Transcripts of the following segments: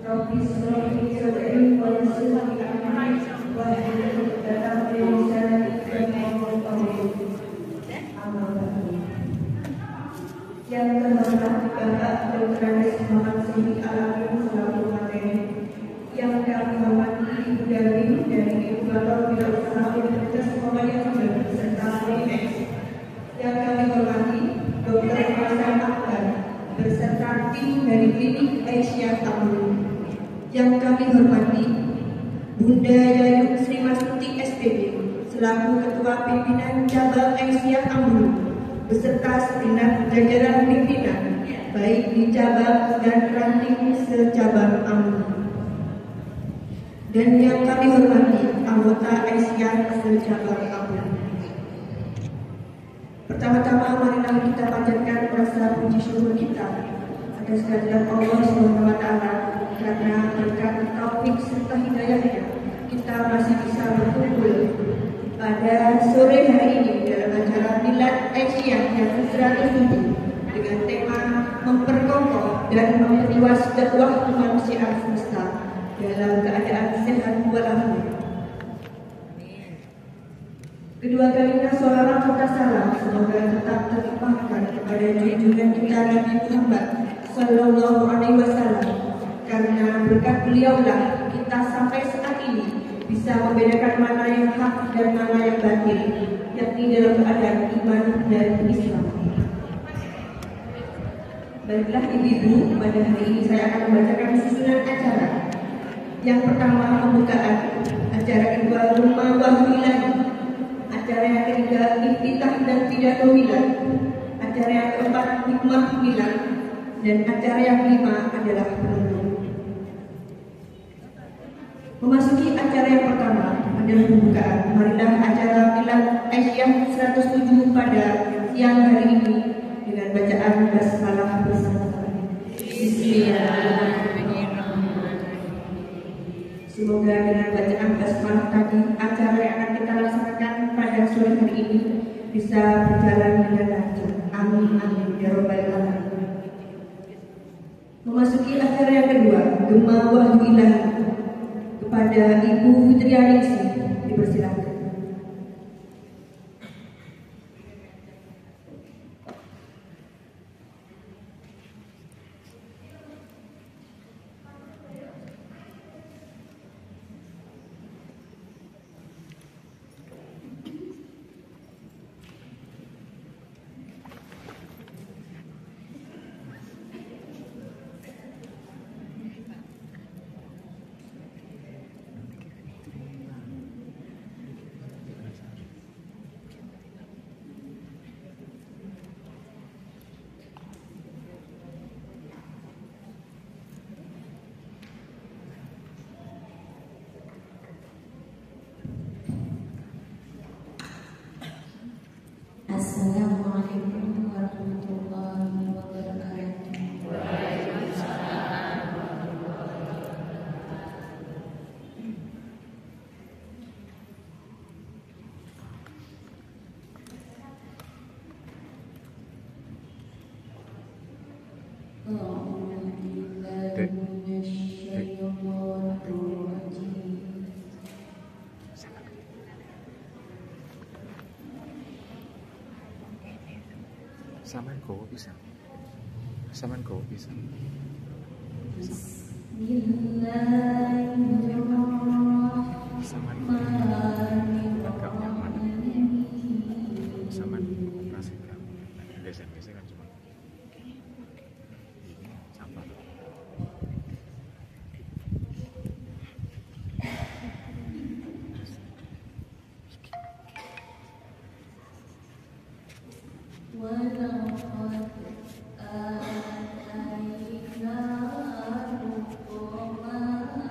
Yang terhormat Bapak Dr. Andes Muhammad Sidi Alamin selaku materi, yang kami hormati Ibu Darwin dari Inkubator Wirausaha Universitas Muhammadiyah Jember beserta Limex, yang kami hormati Dr. Faisal Akbar beserta tim dari Klinik Aisyah Tambun, yang kami hormati Bunda Yayu Sri Mastuti SPD selaku Ketua Pimpinan Cabang Aisyah Tambun beserta segenap jajaran pimpinan baik di cabang dan ranting secabang Ambon, dan yang kami hormati anggota Aisyah secabang Ambon. Pertama-tama marilah kita panjatkan rasa puji syukur kita atas kehadirat Allah SWT, karena berkat taufik serta hidayahnya kita masih bisa berkumpul pada sore hari ini dalam acara Milad Aisyah yang ke-107 dengan tema memperkokoh dan memperluas dakwah kemanusiaan semesta dalam keadaan sehat walafiat. Kedua kalinya sholawat serta salam semoga tetap terlimpahkan kepada junjungan kita Nabi Muhammad Sallallahu Alaihi Wasallam, karena berkat beliaulah kita sampai saat ini bisa membedakan mana yang hak dan mana yang batil, yakni dalam keadaan iman dan Islam. Baiklah ibu-ibu, pada hari ini saya akan membacakan susunan acara. Yang pertama pembukaan acara kedua Rumah Wahwilan, acara yang ketiga Iftitah dan Pidato Milad, acara yang keempat Hikmah Milad, dan acara yang kelima adalah penutup. Memasuki acara yang pertama adalah pembukaan. Marilah acara Milad Aisyah 107 pada siang hari ini dengan bacaan basmalah bersama-sama. Bismillahirrahmanirrahim. Semoga dengan bacaan basmalah tadi acara yang akan kita laksanakan pada sore hari ini bisa berjalan dengan lancar. Amin amin ya robbal alamin. Memasuki acara yang kedua, Gema Wahyu Ilahi, kepada Ibu Fitrianingsi dipersilakan. Assalamualaikum warahmatullahi wabarakatuh. Waalaikumsalam. Saman kau bisa. Saman kau bisa. Bismillahirrahmanirrahim. Saman agak nyaman. Saman operasikan. Biasa kan cuma ini sampah. Walaqad atayna Luqman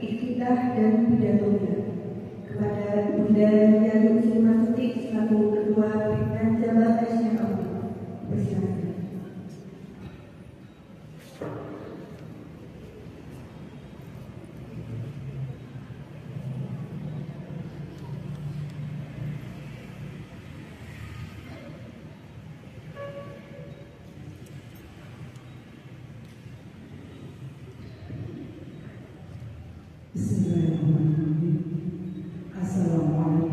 Iftitah dan pidatonya kepada Bunda Yalu Simasuti selaku Ketua Pimpinan Jabat Asia Allah. Persilakan. Bismillahirrahmanirrahim. Assalamualaikum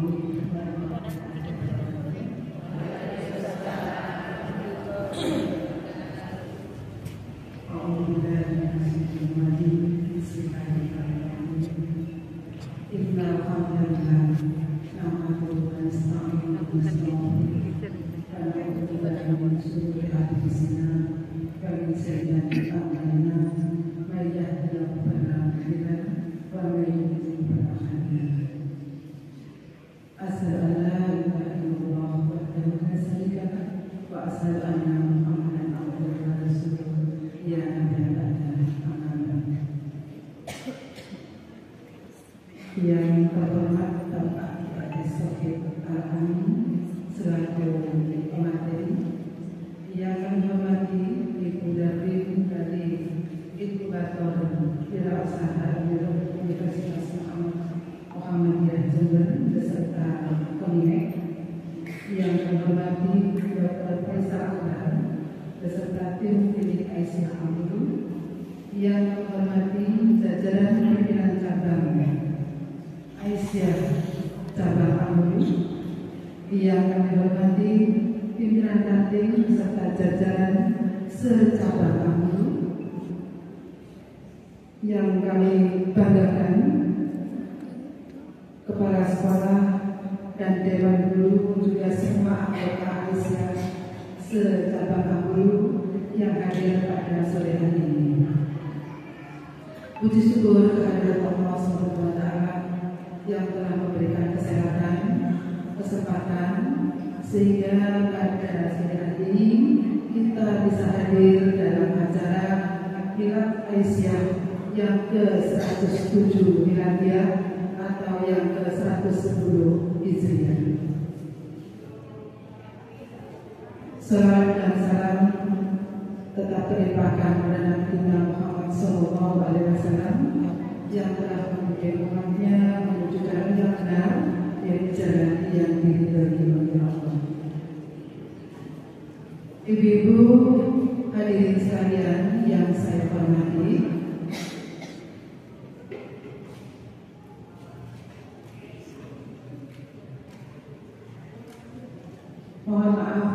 yang terhormat Bapak Sohib Al-Amin selaku pemateri, yang kami hormati Ibu Darwin dari Inkubator Wirausaha Biro Universitas Muhammadiyah Jember beserta Konimek, yang kami hormati Dr. Faisal Akbar beserta tim Klinik Aisyah Amru, yang menghormati jajaran pimpinan cabang Aisyah cabang Amru, yang kami hormati pimpinan ranting serta jajaran secabang Amru, yang kami banggakan kepala sekolah dan dewan guru, juga semua anggota Aisyah secabang Amru yang hadir pada sore hari ini. Puji syukur kehadirat Allah SWT yang telah memberikan kesehatan, kesempatan, sehingga pada sore hari ini kita bisa hadir dalam acara Milad Aisyah yang ke-107 Miladiah atau yang ke-110 Hijriah. Salam dan salam tetap terlimpahkan pada Nabi Muhammad SAW yang telah membimbing umatnya menuju jalan yang benar, yaitu jalan yang diridhoi oleh Allah. Ibu-ibu hadirin sekalian yang saya hormati, Mohon maaf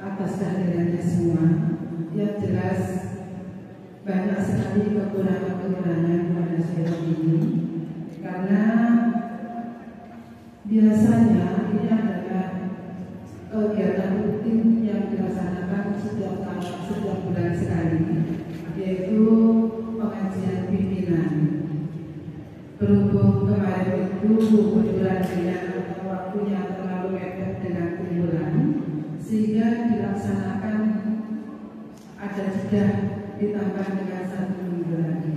atas kehadirannya semua. Yang jelas banyak sekali kekurangan-kekurangan pada sidang ini, karena biasanya ini adalah kegiatan rutin yang dilaksanakan setiap bulan sekali, yaitu pengajian pimpinan. Berhubung kemarin itu kebetulan dengan waktunya terlalu mepet dengan bulan, sehingga dilaksanakan ada jeda ditambah dengan 1 minggu lagi.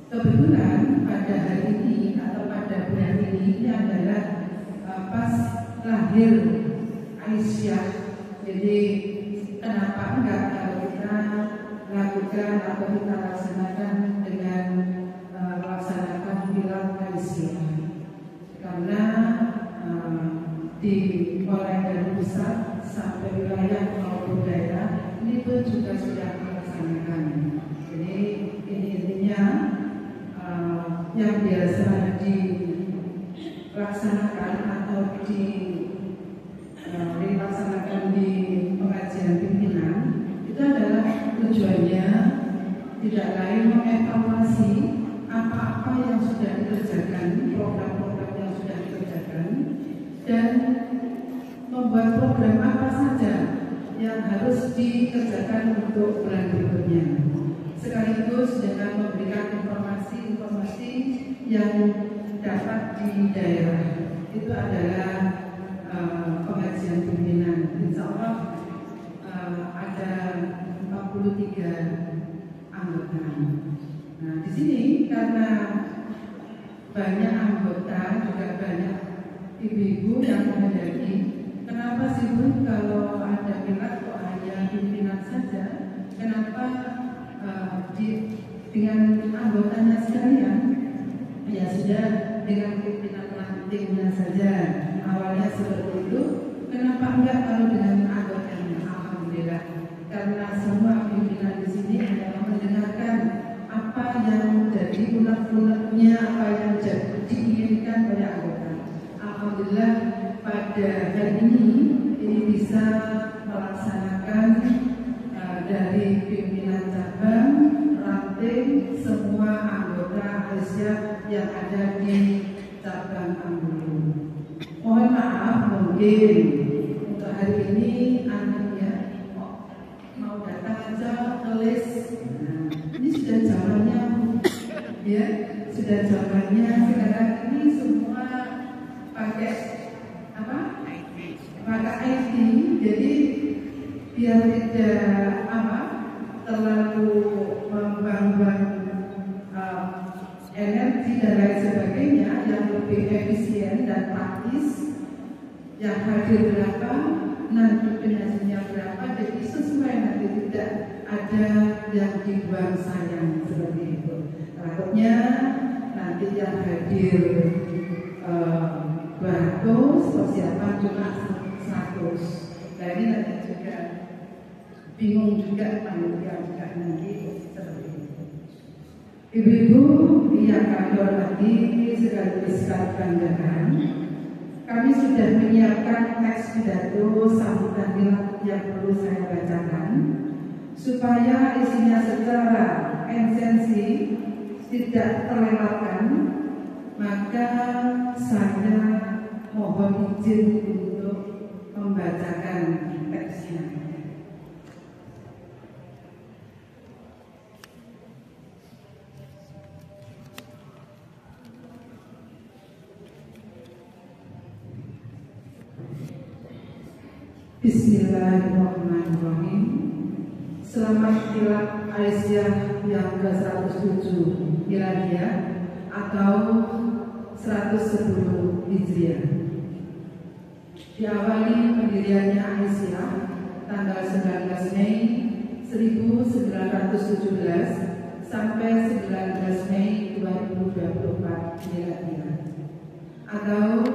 Kebetulan pada hari ini atau pada bulan ini adalah pas lahir Aisyah. Jadi kenapa enggak kalau kita lakukan atau kita laksanakan dengan melaksanakan milad Aisyah, karena mulai dari pusat sampai wilayah maupun daerah ini pun juga sudah melaksanakan. Jadi ini intinya yang biasa dilaksanakan atau dilaksanakan di pengajian pimpinan itu adalah tujuannya tidak lain mengevaluasi apa-apa yang sudah dikerjakan, program-program yang sudah dikerjakan, dan membuat program apa saja yang harus dikerjakan untuk bulan berikutnya, sekaligus dengan memberikan informasi-informasi yang dapat di daerah. Itu adalah pengajian pimpinan. Insya Allah ada 43 anggota. Nah, di sini karena banyak anggota, juga banyak ibu-ibu yang menghadiri. Kenapa sih Bu kalau ada milad kok hanya pimpinan saja? Kenapa dengan anggotanya sekalian? Ya sudah, dengan pimpinan timnya saja. Awalnya seperti itu. Kenapa enggak kalau dengan anggotanya? Alhamdulillah. Karena semua pimpinan di sini adalah mendengarkan apa yang menjadi unek-uneknya, apa yang diinginkan oleh anggota. Alhamdulillah pada hari ini bisa melaksanakan dari pimpinan cabang, ranting, semua anggota Aisyah yang ada di cabang Ambulu. Mohon maaf mungkin untuk hari ini anaknya mau datang aja tulis. Nah, ini sudah zamannya, ya, sudah zamannya sekarang ini semua pakai apa? Pakai IT. Jadi biar tidak terlalu membuang energi dan lain sebagainya, yang lebih efisien dan praktis. Yang hadir berapa, nanti penyajinya berapa, jadi sesuai, nanti tidak ada yang dibuang sayang seperti itu. Takutnya nanti yang hadir 200, persiapan cuma 100. Nah ini nanti juga bingung juga panitia juga nanti seperti itu. Ibu-ibu yang kami hormati sekaligus kami banggakan, kami sudah menyiapkan teks pidato sambutan milad yang perlu saya bacakan supaya isinya secara esensi tidak terlewatkan. Maka saya mohon izin untuk membacakan teksnya. Bismillahirrahmanirrahim. Selamat milad Aisyah yang ke-107 Miladiah atau 110 Hijriah. Diawali pendiriannya Aisyah tanggal 19 Mei 1917 sampai 19 Mei 2024 Miladiah atau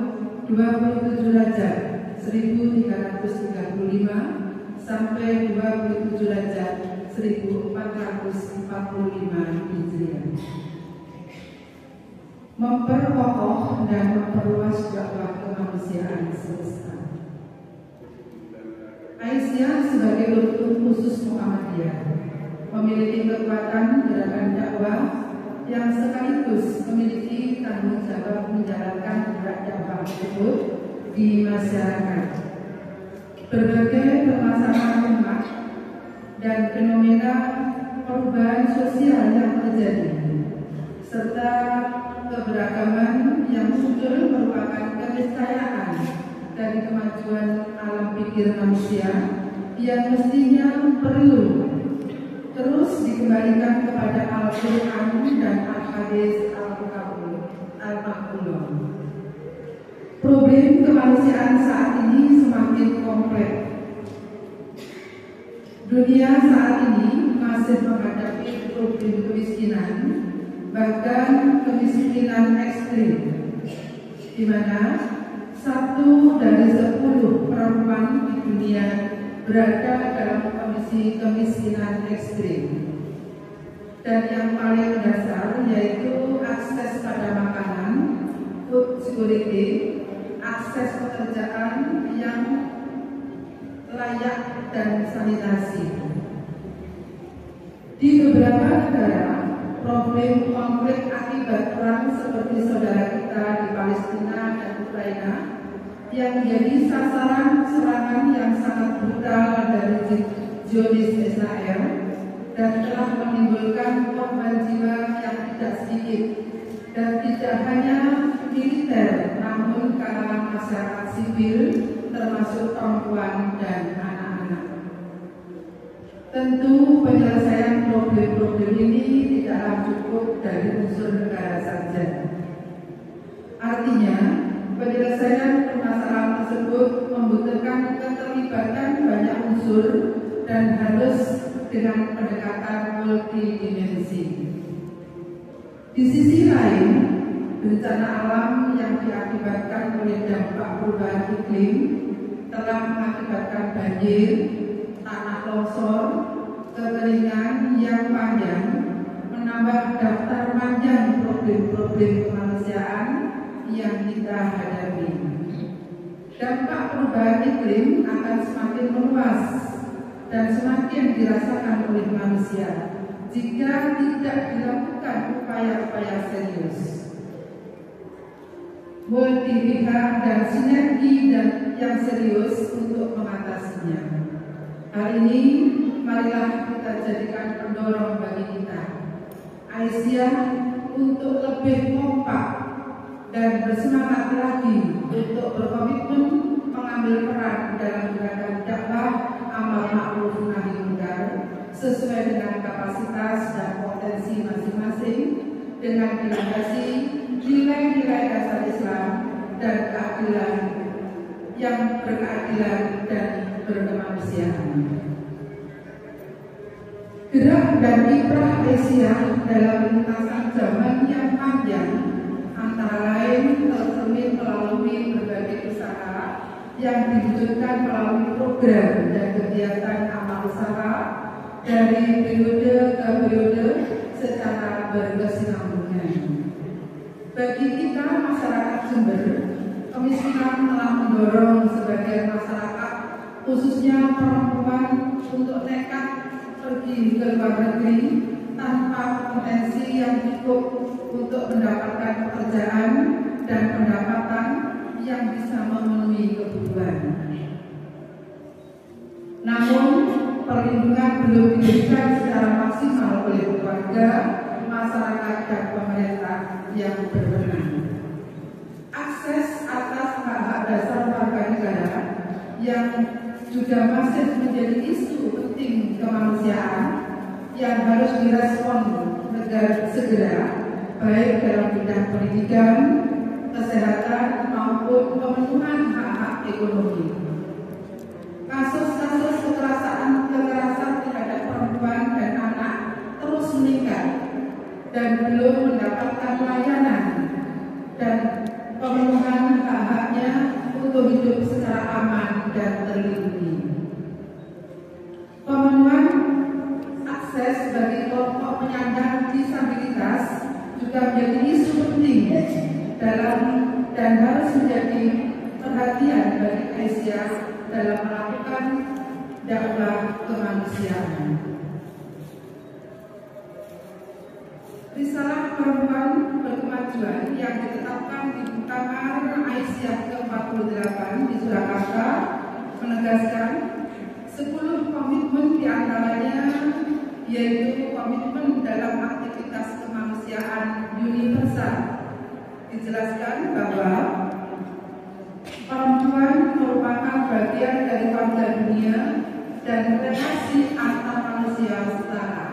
27 Rajab 1335 sampai 27 Rajab 1445 Hijriah. Memperkokoh dan memperluas dakwah kemanusiaan semesta. Indonesia sebagai bentuk khusus Muhammadiyah memiliki kekuatan gerakan dakwah yang sekaligus memiliki tanggung jawab menjalankan gerak dakwah tersebut di masyarakat. Berbagai permasalahan umat dan fenomena perubahan sosial yang terjadi serta keberagaman yang muncul merupakan keniscayaan dari kemajuan alam pikir manusia yang mestinya perlu terus dikembalikan kepada Al-Quran dan Al-Hadis Al-Maqbullah. Problem kemanusiaan saat ini semakin kompleks. Dunia saat ini masih menghadapi problem kemiskinan, bahkan kemiskinan ekstrim, di mana 1 dari 10 perempuan di dunia berada dalam kondisi kemiskinan ekstrim. Dan yang paling mendasar yaitu akses pada makanan, food security, akses pekerjaan yang layak dan sanitasi. Di beberapa negara, problem konflik akibat perang seperti saudara kita di Palestina dan Ukraina yang menjadi sasaran serangan yang sangat brutal dari Zionis Israel dan telah menimbulkan korban jiwa yang tidak sedikit, dan tidak hanya militer namun kalangan masyarakat sipil termasuk perempuan dan anak-anak. Tentu penyelesaian problem-problem ini tidaklah cukup dari unsur negara saja. Artinya, penyelesaian permasalahan tersebut membutuhkan keterlibatan banyak unsur dan harus dengan pendekatan multidimensi. Di sisi lain, bencana alam yang diakibatkan oleh dampak perubahan iklim telah mengakibatkan banjir, tanah longsor, kekeringan yang panjang, menambah daftar panjang problem-problem kemanusiaan yang kita hadapi. Dampak perubahan iklim akan semakin meluas dan semakin dirasakan oleh manusia jika tidak dilakukan upaya-upaya serius, multi pihak dan sinergi yang serius untuk mengatasinya. Hal ini marilah kita jadikan pendorong bagi kita, Aisyah, untuk lebih kompak dan bersemangat lagi untuk berkomitmen mengambil peran dalam gerakan dakwah amal ma'ruf nahi munkar sesuai dengan kapasitas dan potensi masing-masing, dengan dilandasi nilai-nilai dasar Islam dan keadilan yang berkeadilan dan berkemanusiaan. Gerak dan kiprah Aisyah dalam lintasan zaman yang panjang antara lain tercermin melalui berbagai usaha yang diwujudkan melalui program dan kegiatan amal usaha dari periode ke periode secara berkesinambungan. Bagi kita masyarakat Jember, kemiskinan telah mendorong sebagian masyarakat, khususnya perempuan, untuk nekat pergi ke luar negeri tanpa potensi yang cukup untuk mendapatkan pekerjaan dan pendapatan yang bisa memenuhi kebutuhan. Namun, perlindungan belum diberikan secara maksimal oleh keluarga, masyarakat, dan pemerintah yang berwenang. Akses atas hak-hak dasar warga negara yang juga masih menjadi isu penting kemanusiaan yang harus direspon negara segera, baik dalam bidang pendidikan, kesehatan maupun pemenuhan hak-hak ekonomi. Kasus-kasus kekerasan terhadap perempuan dan anak terus meningkat dan belum mendapatkan layanan dan pemenuhan hak-haknya untuk hidup secara aman dan terlindungi. Pemenuhan akses bagi kelompok penyandang disabilitas juga menjadi isu penting dalam dan harus menjadi perhatian bagi Aisyah dalam melakukan dakwah kemanusiaan. Risalah perempuan berkemajuan yang ditetapkan di Muktamar Aisyah ke-48 di Surakarta menegaskan 10 komitmen diantaranya, yaitu komitmen dalam aktivitas kemanusiaan universal. Dijelaskan bahwa perempuan merupakan bagian dari warga dunia dan relasi antar manusia setara,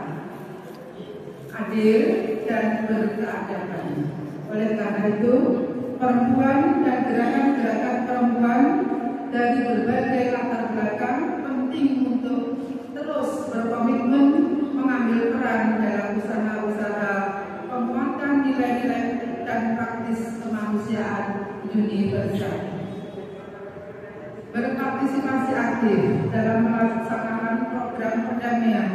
adil dan berkeadaban. Oleh karena itu, perempuan dan gerakan-gerakan perempuan dari berbagai latar belakang penting untuk terus berkomitmen mengambil peran dalam usaha-usaha penguatan nilai-nilai dan praktis kemanusiaan universal. Berpartisipasi aktif dalam melaksanakan program perdamaian,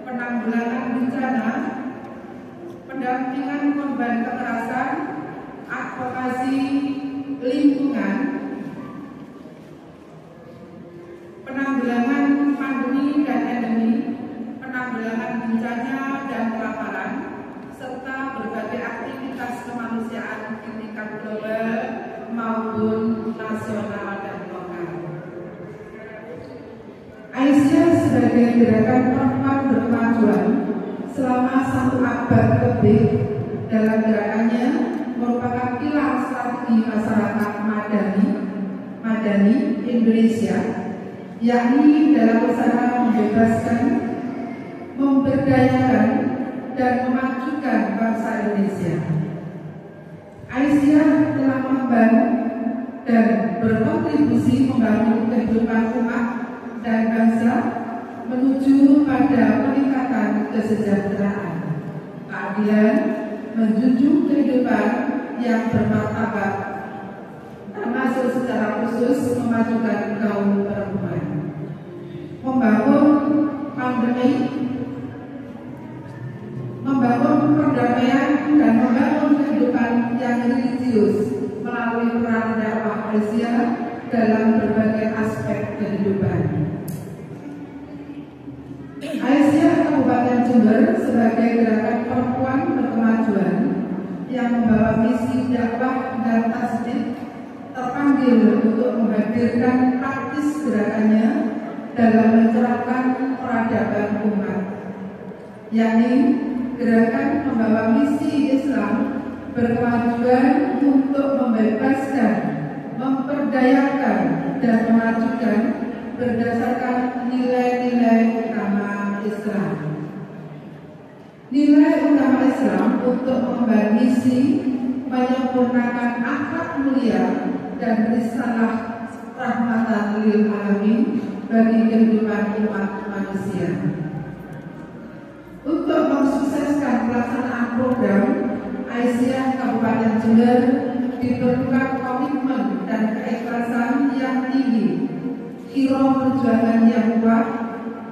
penanggulangan bencana, pendampingan korban kekerasan, advokasi lingkungan, penanggulangan pandemi dan endemi, penanggulangan bencana dan kelaparan, serta berbagai aktivitas kemanusiaan di tingkat global maupun nasional dan lokal. Aisyah sebagai gerakan perempuan berkemajuan selama 1 abad lebih dalam gerakannya merupakan pilar strategi masyarakat Madani Indonesia, yakni dalam usaha membebaskan, memberdayakan, dan memajukan bangsa Indonesia. Aisyah telah membangun dan berkontribusi membangun kehidupan umat dan bangsa menuju pada peningkatan kesejahteraan, keadilan, menjunjung kehidupan yang bermartabat, termasuk secara khusus memajukan kaum perempuan, membangun perdamaian dan membangun kehidupan yang religius melalui peran dakwah Aisyah dalam berbagai aspek kehidupan. Aisyah Kabupaten Jember sebagai gerakan perempuan berkemajuan yang membawa misi dakwah dan tasdid terpanggil untuk menghadirkan praktis gerakannya dalam mencerahkan peradaban umat, yakni gerakan membawa misi Islam berkemajuan untuk membebaskan, memperdayakan, dan memajukan berdasarkan nilai-nilai utama Islam. Nilai utama Islam untuk mengemban misi menyempurnakan akhlak mulia dan risalah rahmatan lil alamin bagi kehidupan umat manusia. Untuk mensukseskan pelaksanaan program Aisyah Kabupaten Jember diperlukan komitmen dan keikhlasan yang tinggi, kiroh perjuangan yang kuat,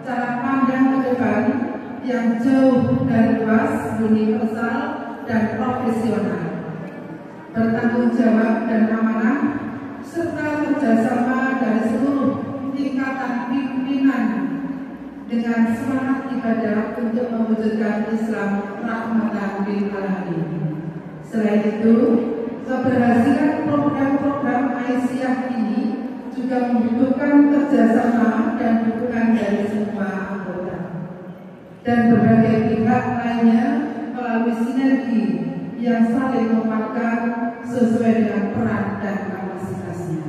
cara pandang ke depan yang jauh dan luas, universal dan profesional, bertanggung jawab dan amanah, serta kerjasama dari seluruh tingkatan pimpinan dengan semangat ibadah untuk mewujudkan Islam rahmatan lil alamin. Selain itu, keberhasilan program-program Aisyah ini juga membutuhkan kerjasama dan dukungan dari semua anggota dan berbagai pihak lainnya melalui sinergi yang saling menguatkan sesuai dengan peran dan kapasitasnya.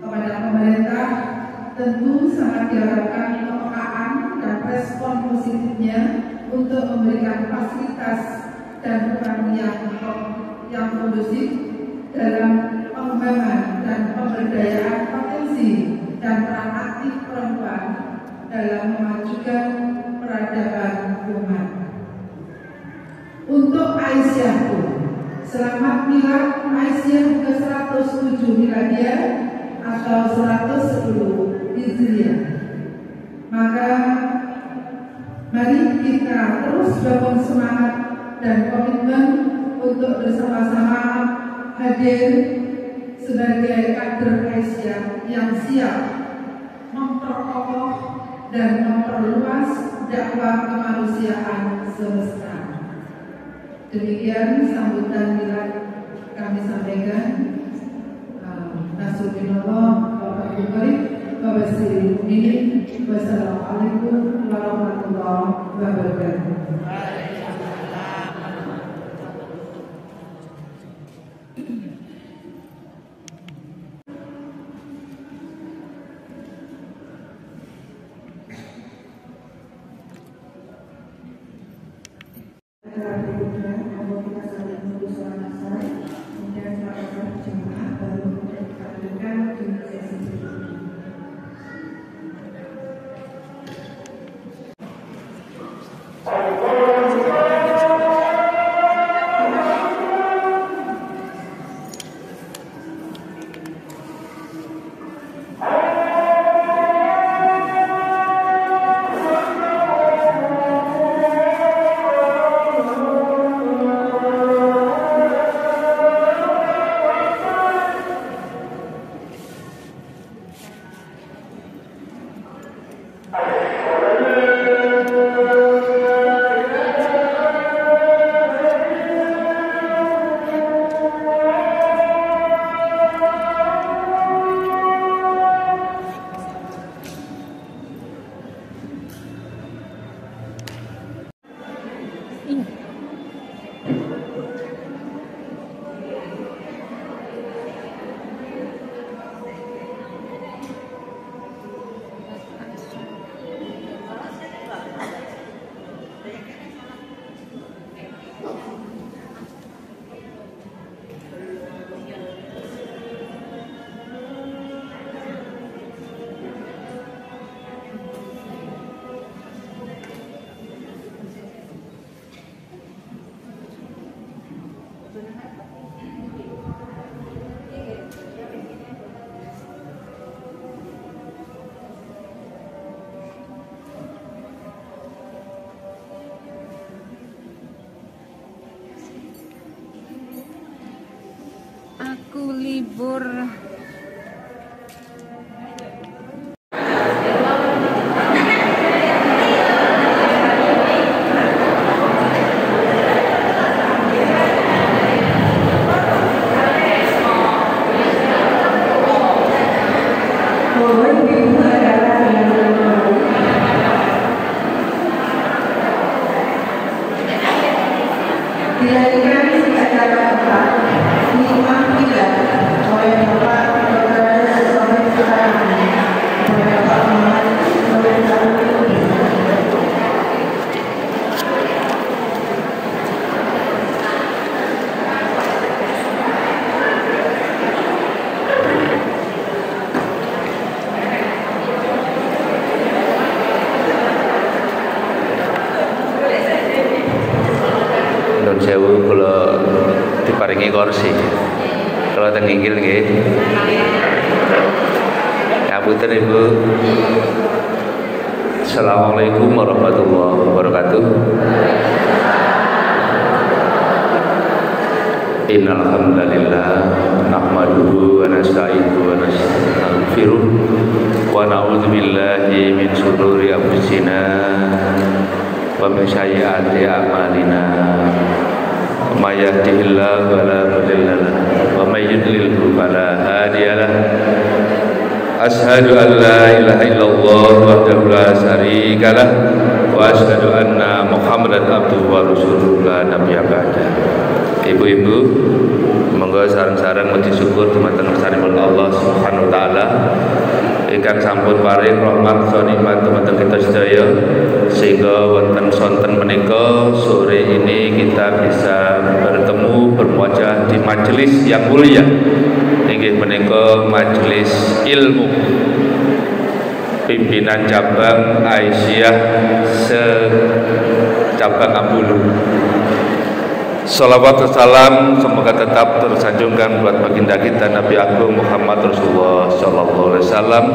Kepada pemerintah, tentu sangat diharapkan kepekaan dan respon positifnya untuk memberikan fasilitas dan peran yang kondusif dalam pengembangan dan pemberdayaan potensi dan peran aktif perempuan dalam memajukan peradaban umat. Untuk Aisyah pun, selamat milad Aisyah ke-107 Miladiah atau 110 Hijriah. Maka mari kita terus bangun semangat dan komitmen untuk bersama-sama hadir sebagai kader Aisyah yang siap memperoleh dan memperluas dakwah kemanusiaan semesta. Demikian sambutan bila kami sampaikan. Nasrullah, Bapak Ibu Baik, Bapak Sri Mukminin. Wassalamualaikum warahmatullahi wabarakatuh. Aku libur. Dilanjutkan acara keempat, nikmat tidak oleh Bapak Dr. Sofie Sutarani, oleh Bapak Muhammad Nurul Salim. Nun sewu kula diparingi kursi. Kula teng inggil nggih. Ngapunten Ibu. Assalamualaikum warahmatullahi wabarakatuh. Innal hamdalillah nahmaduhu wa nasta'inuhu wa nastaghfiruh wa na'udzu billahi min shururi anfusina wa min sayyiati a'malina. May yahdihillahu fala mudilla lahu wa may yudlilhu fala hadiya lahu. Asyhadu an la ilaha illallah wahdahu la syarika lah wa asyhadu anna Muhammadan abduhu wa rasuluhu la nabiyya ba'da. Ibu-ibu, monggo sareng-sareng muji syukur dumateng Gusti Allah Subhanahu wa taala ingkang sampun paring rahmat saha nikmat dumateng kita sedaya sehingga wonten sonten menika sore ini kita bisa bertemu bermuajah di majelis yang mulia inggih menika majelis ilmu pimpinan cabang Aisyah se-cabang Ambulu. Salawat dan salam semoga tetap tersanjungkan buat baginda kita Nabi Agung Muhammad Rasulullah Sallallahu Alaihi Wasallam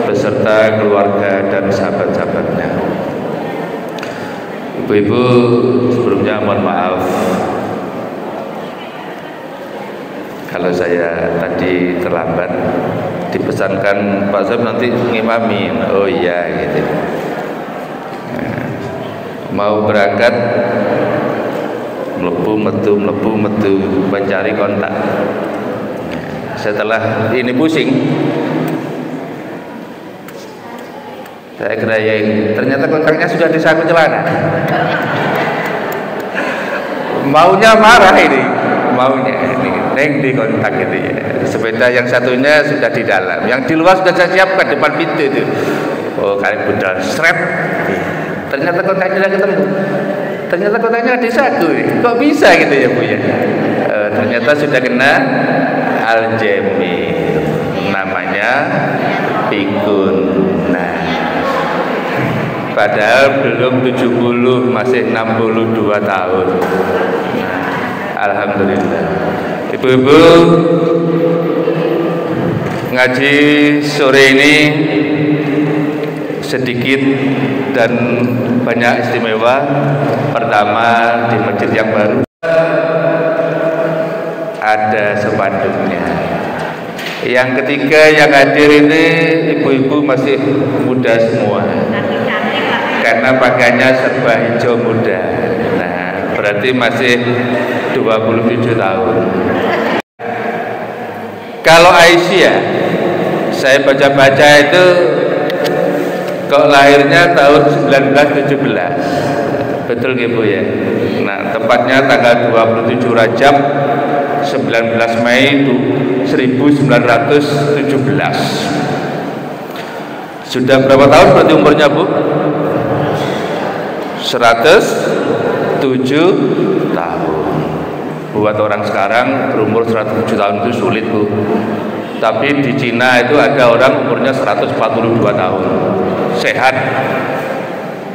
beserta keluarga dan sahabat-sahabatnya. Ibu-ibu, sebelumnya mohon maaf kalau saya tadi terlambat. dipesankan Pak Zab nanti ngimamin. Oh iya gitu. Mau berangkat melebu metu mencari kontak. Setelah ini pusing, saya kirain ternyata kontaknya sudah di saku celana. Maunya marah ini, neng di kontak gitu ya. Sepeda yang satunya sudah di dalam, yang di luar sudah saya siapkan depan pintu itu. Oh kali budal strap. Ternyata kontaknya sudah ketemu. Ternyata kontaknya di saku. Kok bisa gitu ya Bu ya? Ternyata sudah kena Alzheimer, namanya pikun. Nah, padahal belum 70, masih 62 tahun. Alhamdulillah. Ibu-ibu ngaji sore ini sedikit dan banyak istimewa. Pertama, di masjid yang baru ada spanduknya. Yang ketiga yang hadir ini ibu-ibu masih muda semua, karena pakainya serba hijau muda. Nah, berarti masih 27 tahun. Kalau Aisyah, saya baca-baca itu kok lahirnya tahun 1917. Betul nggih Bu ya? Nah, tepatnya tanggal 27 Rajab 19 Mei 1917. Sudah berapa tahun berarti umurnya Bu? 107 tahun. Buat orang sekarang berumur 107 tahun itu sulit Bu. Tapi di Cina itu ada orang umurnya 142 tahun, sehat.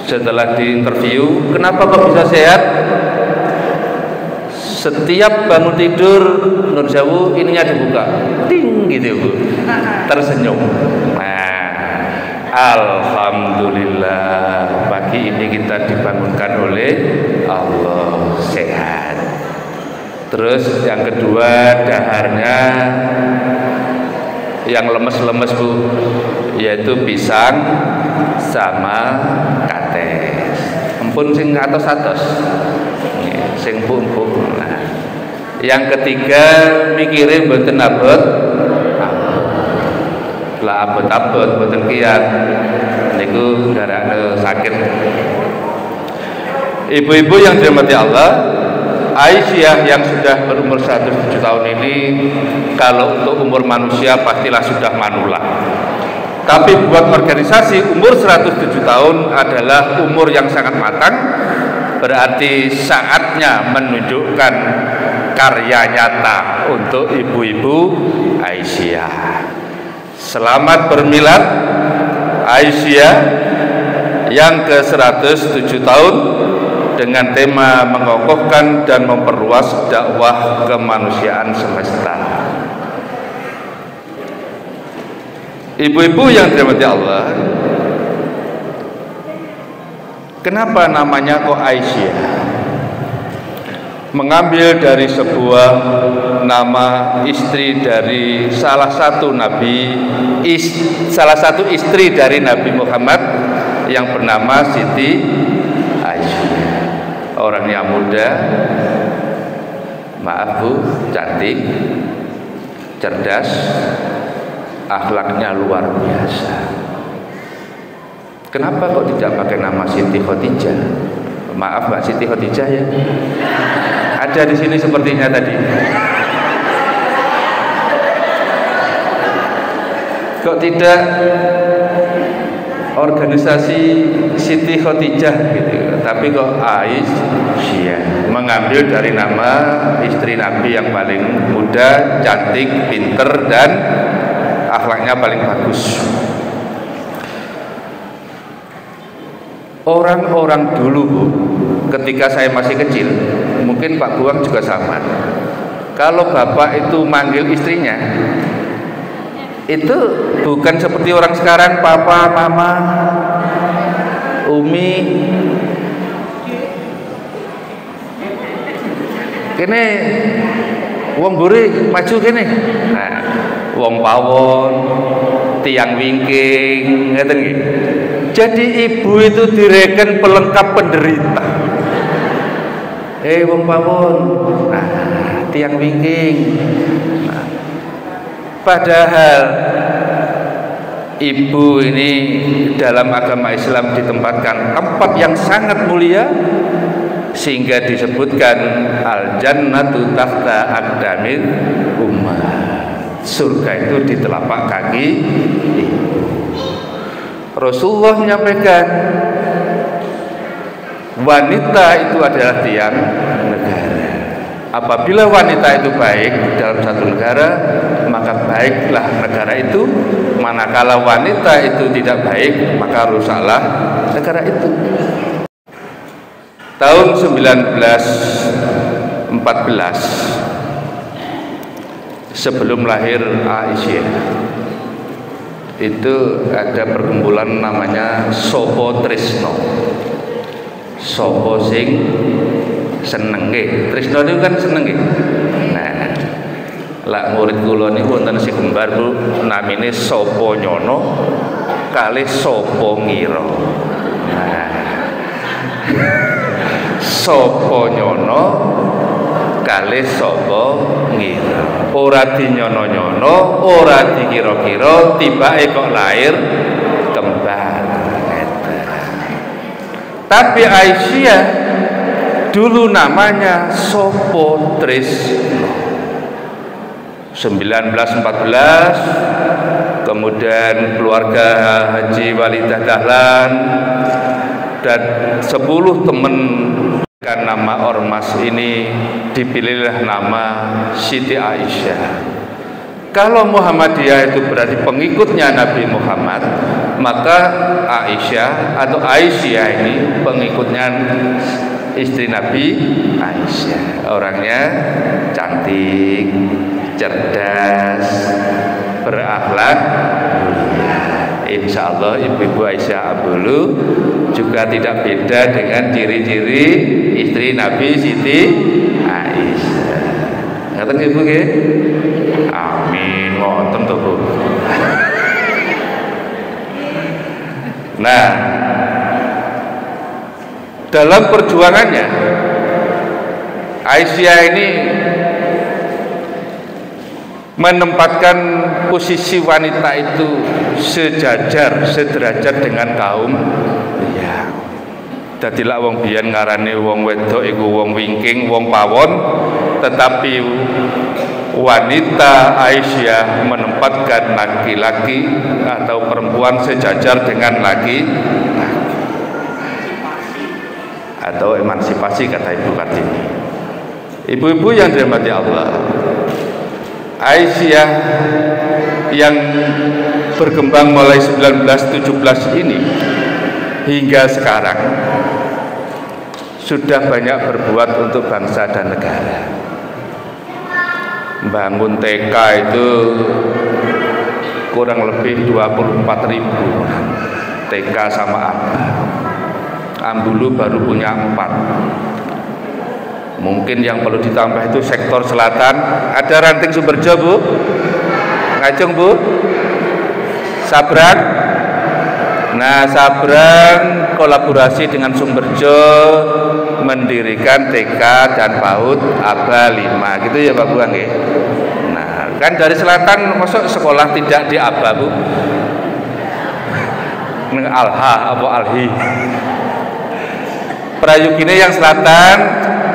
Setelah diinterview, kenapa kok bisa sehat? Setiap bangun tidur, Nur Sewu ininya dibuka, ting gitu Bu, tersenyum. Nah, alhamdulillah pagi ini kita dibangunkan oleh Allah sehat. Terus yang kedua daharnya yang lemes-lemes Bu, yaitu pisang sama kates. Empun sing atos-atos, sing empuk-empuk. Nah, yang ketiga mikirin mboten abot, lah abot-abot mboten kiyat niku garane sakit. Ibu-ibu yang dirahmati Allah, Aisyah yang sudah berumur 107 tahun ini, kalau untuk umur manusia pastilah sudah manula. Tapi buat organisasi umur 107 tahun adalah umur yang sangat matang. Berarti saatnya menunjukkan karya nyata untuk ibu-ibu Aisyah. Selamat bermilad Aisyah yang ke 107 tahun, dengan tema mengokohkan dan memperluas dakwah kemanusiaan semesta. Ibu-ibu yang dirahmati Allah, kenapa namanya kok Aisyah? Mengambil dari sebuah nama istri dari salah satu istri dari Nabi Muhammad yang bernama Siti Aisyah. Orangnya muda, maaf Bu, cantik, cerdas, akhlaknya luar biasa. Kenapa kok tidak pakai nama Siti Khadijah? Maaf Mbak Siti Khadijah ya. Ada di sini sepertinya tadi. Kok tidak organisasi Siti Khadijah gitu, tapi kok Aisyah, mengambil dari nama istri Nabi yang paling muda, cantik, pinter, dan akhlaknya paling bagus. Orang-orang dulu Bu, ketika saya masih kecil, mungkin Pak Buang juga sama, kalau bapak itu manggil istrinya itu bukan seperti orang sekarang, papa, mama, umi. Kene wong buri maju kene. Nah, wong pawon, tiang wingking, ngeten nggih. Jadi ibu itu direken pelengkap penderita. Wong pawon, nah, tiang wingking. Nah, padahal ibu ini dalam agama Islam ditempatkan tempat yang sangat mulia, sehingga disebutkan al jannatu tahta aqdamil ummat. Surga itu di telapak kaki ibu. Rasulullah menyampaikan wanita itu adalah tiang negara. Apabila wanita itu baik dalam satu negara, maka baiklah negara itu. Manakala wanita itu tidak baik, maka rusaklah negara itu. Tahun 1914 sebelum lahir Aisyah, itu ada perkumpulan namanya Sopo Trisno. Sopo sing seneng nggih. Trisno itu kan seneng nggih. Nah, lak murid kula niku wonten sing kembar Bu, namine Sopo Nyono kalih Sopo Ngira. Nah, Sopo Nyono kalih Sopo Ngira. Ora dinyono-nyono, ora dikira-kira, tibake kok lahir kembar. Tapi Aisyah dulu namanya Sopo Trisno. 1914 kemudian keluarga Haji Walidah Dahlan dan 10 teman kan nama ormas ini dipilihlah nama Siti Aisyah. Kalau Muhammadiyah itu berarti pengikutnya Nabi Muhammad, maka Aisyah atau Aisyah ini pengikutnya istri Nabi Aisyah. Orangnya cantik, cerdas, berakhlak mulia. Insya Allah ibu-ibu Aisyah Abulu juga tidak beda dengan ciri-ciri istri Nabi Siti Aisyah. Ngaten ibu nggih? Amin, ngoten to Bu. Nah, dalam perjuangannya Aisyah ini menempatkan posisi wanita itu sejajar, sederajat dengan kaum pria. Dadilah wong biyen ngarane wong wedok iku wong wingking, wong pawon, tetapi wanita Aisyah menempatkan laki-laki atau perempuan sejajar dengan laki-laki, atau emansipasi kata Ibu Kartini. Ibu-ibu yang dirahmati Allah, Aisyah yang berkembang mulai 1917 ini hingga sekarang sudah banyak berbuat untuk bangsa dan negara. Bangun TK itu kurang lebih 24.000 TK sama ABA. Ambulu baru punya 4. Mungkin yang perlu ditambah itu sektor selatan. Ada Ranting Sumberjo Bu, Ngajeng Bu, Sabrang. Nah, Sabrang kolaborasi dengan Sumberjo mendirikan TK dan PAUD ABA 5 gitu ya Pak Buang ya. Nah, kan dari selatan masuk sekolah tidak di ABA Bu, neng Alha apa Alhi. Prayugine yang selatan,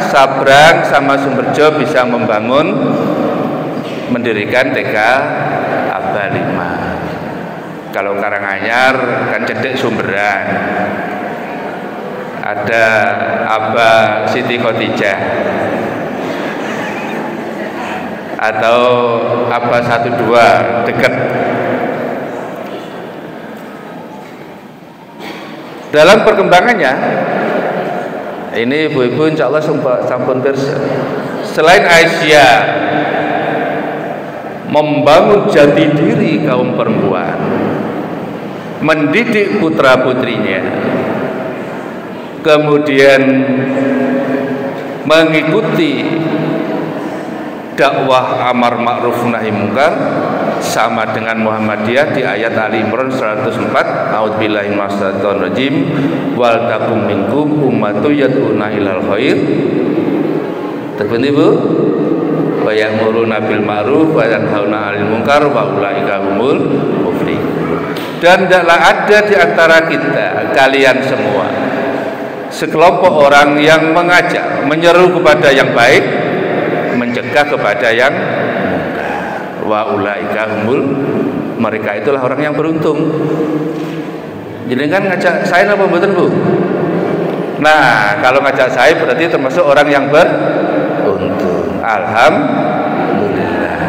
Sabrang sama Sumberjo bisa membangun mendirikan TK ABA 5. Kalau Karanganyar kan cedek Sumberan, ada ABA Siti Khotijah atau ABA 12 dekat. Dalam perkembangannya ini ibu-ibu insya Allah sampun pirsa. Selain Aisyah membangun jati diri kaum perempuan, mendidik putra-putrinya, kemudian mengikuti dakwah amar ma'ruf nahi munkar, sama dengan Muhammadiyah di ayat Ali Imran 104, a'udzubillahi minasyaitonir rajim, wal takum minkum ummatun yad'una ilal khair. Terpenuh Bu? Wa ya'muruna bil ma'ruf wa yanhauna 'anil munkar wa ulaika humul muflihun. Dan tidaklah ada di antara kita, kalian semua, sekelompok orang yang mengajak, menyeru kepada yang baik, mencegah kepada yang munkar. Wa ulaika humul, mereka itulah orang yang beruntung. Jadi kan ngajak saya apa mboten Bu? Nah, kalau ngajak saya berarti termasuk orang yang beruntung. Alhamdulillah.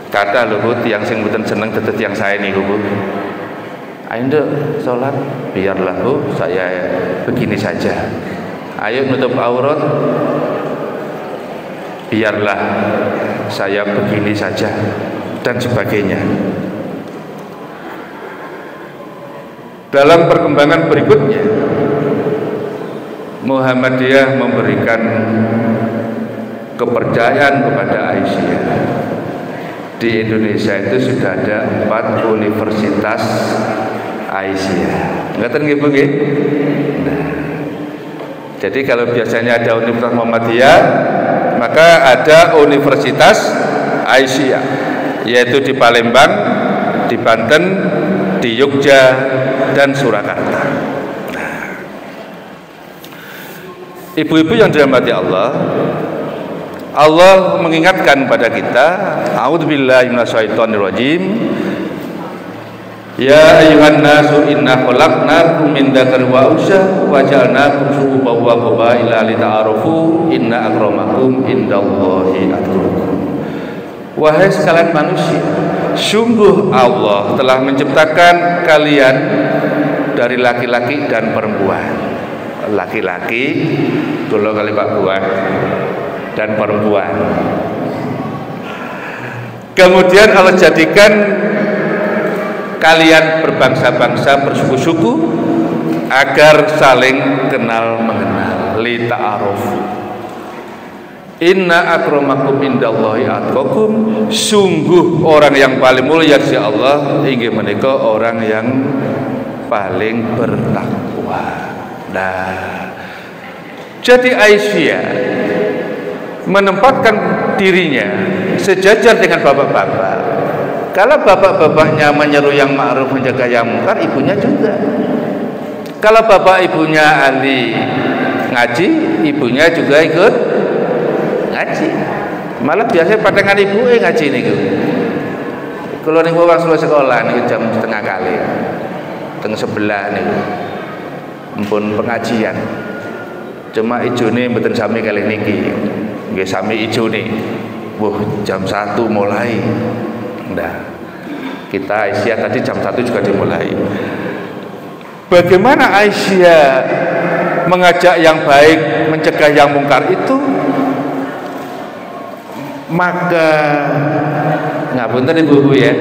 Kata Luhut yang sing mboten seneng dedet yang saya niku Bu. Ayo nduk salat, biarlah Bu, saya begini saja. Ayo nutup aurat, biarlah saya begini saja, dan sebagainya. Dalam perkembangan berikutnya, Muhammadiyah memberikan kepercayaan kepada Aisyah. Di Indonesia itu sudah ada 4 universitas Aisyah. Ngaten nggih Bu nggih? Nah, jadi kalau biasanya ada Universitas Muhammadiyah, maka ada Universitas Aisyah, yaitu di Palembang, di Banten, di Yogyakarta, dan Surakarta. Nah, ibu-ibu yang dirahmati Allah, Allah mengingatkan pada kita, a'udzubillahi minasyaitonir rajim, ya ayyuhan nasu inna khalaqnakum min dzakarin wa unsah wa ja'alnakum syu'uban wa qabaila lita'arafu inna akramakum indallahi atqakum. Wahai sekalian manusia, sungguh Allah telah menciptakan kalian dari laki-laki dan perempuan. Laki-laki kalau kali Pak Buah, dan perempuan. Kemudian Allah jadikan kalian berbangsa-bangsa, bersuku-suku, agar saling kenal mengenal. Li ta'arufu. Inna akramakum indallahi atqakum. Sungguh orang yang paling mulia di Allah inggih menika orang yang paling bertakwa. Nah, jadi Aisyah menempatkan dirinya sejajar dengan bapak-bapak. Kalau bapak-bapaknya menyeru yang ma'ruf, menjaga yang munkar, ibunya juga. Kalau bapak ibunya ahli ngaji, ibunya juga ikut ngaji. Malah biasanya padangan ibu ngaji niku. Kalau niku wong sekolah niku jam setengah kali. Teng sebelah niku. Mumpun pengajian. Cuma ijone mboten sami kali niki. Nggih sami ijone. Wah, jam 1 mulai. Nah, kita Aisyah tadi jam 1 juga dimulai. Bagaimana Aisyah mengajak yang baik, mencegah yang mungkar itu? Maka ngapunten Ibu ya.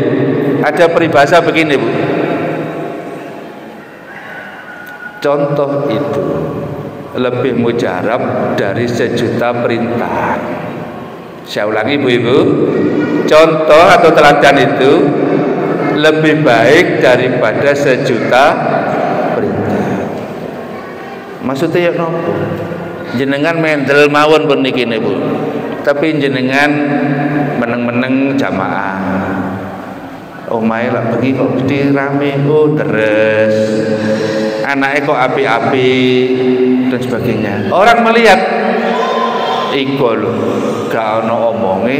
Ada peribahasa begini, Bu. Contoh itu lebih mujarab dari 1.000.000 perintah. Saya ulangi ibu-ibu, contoh atau teladan itu lebih baik daripada 1.000.000 perintah. Maksudnya ya nopo? Jenengan mendel mawon pun niki Bu. Tapi jenengan meneng-meneng jamaah. Omahe lak bengi kok mesti rame, oh deres. Anaknya kok api-api dan sebagainya. Orang melihat iku lho, gak ono omonge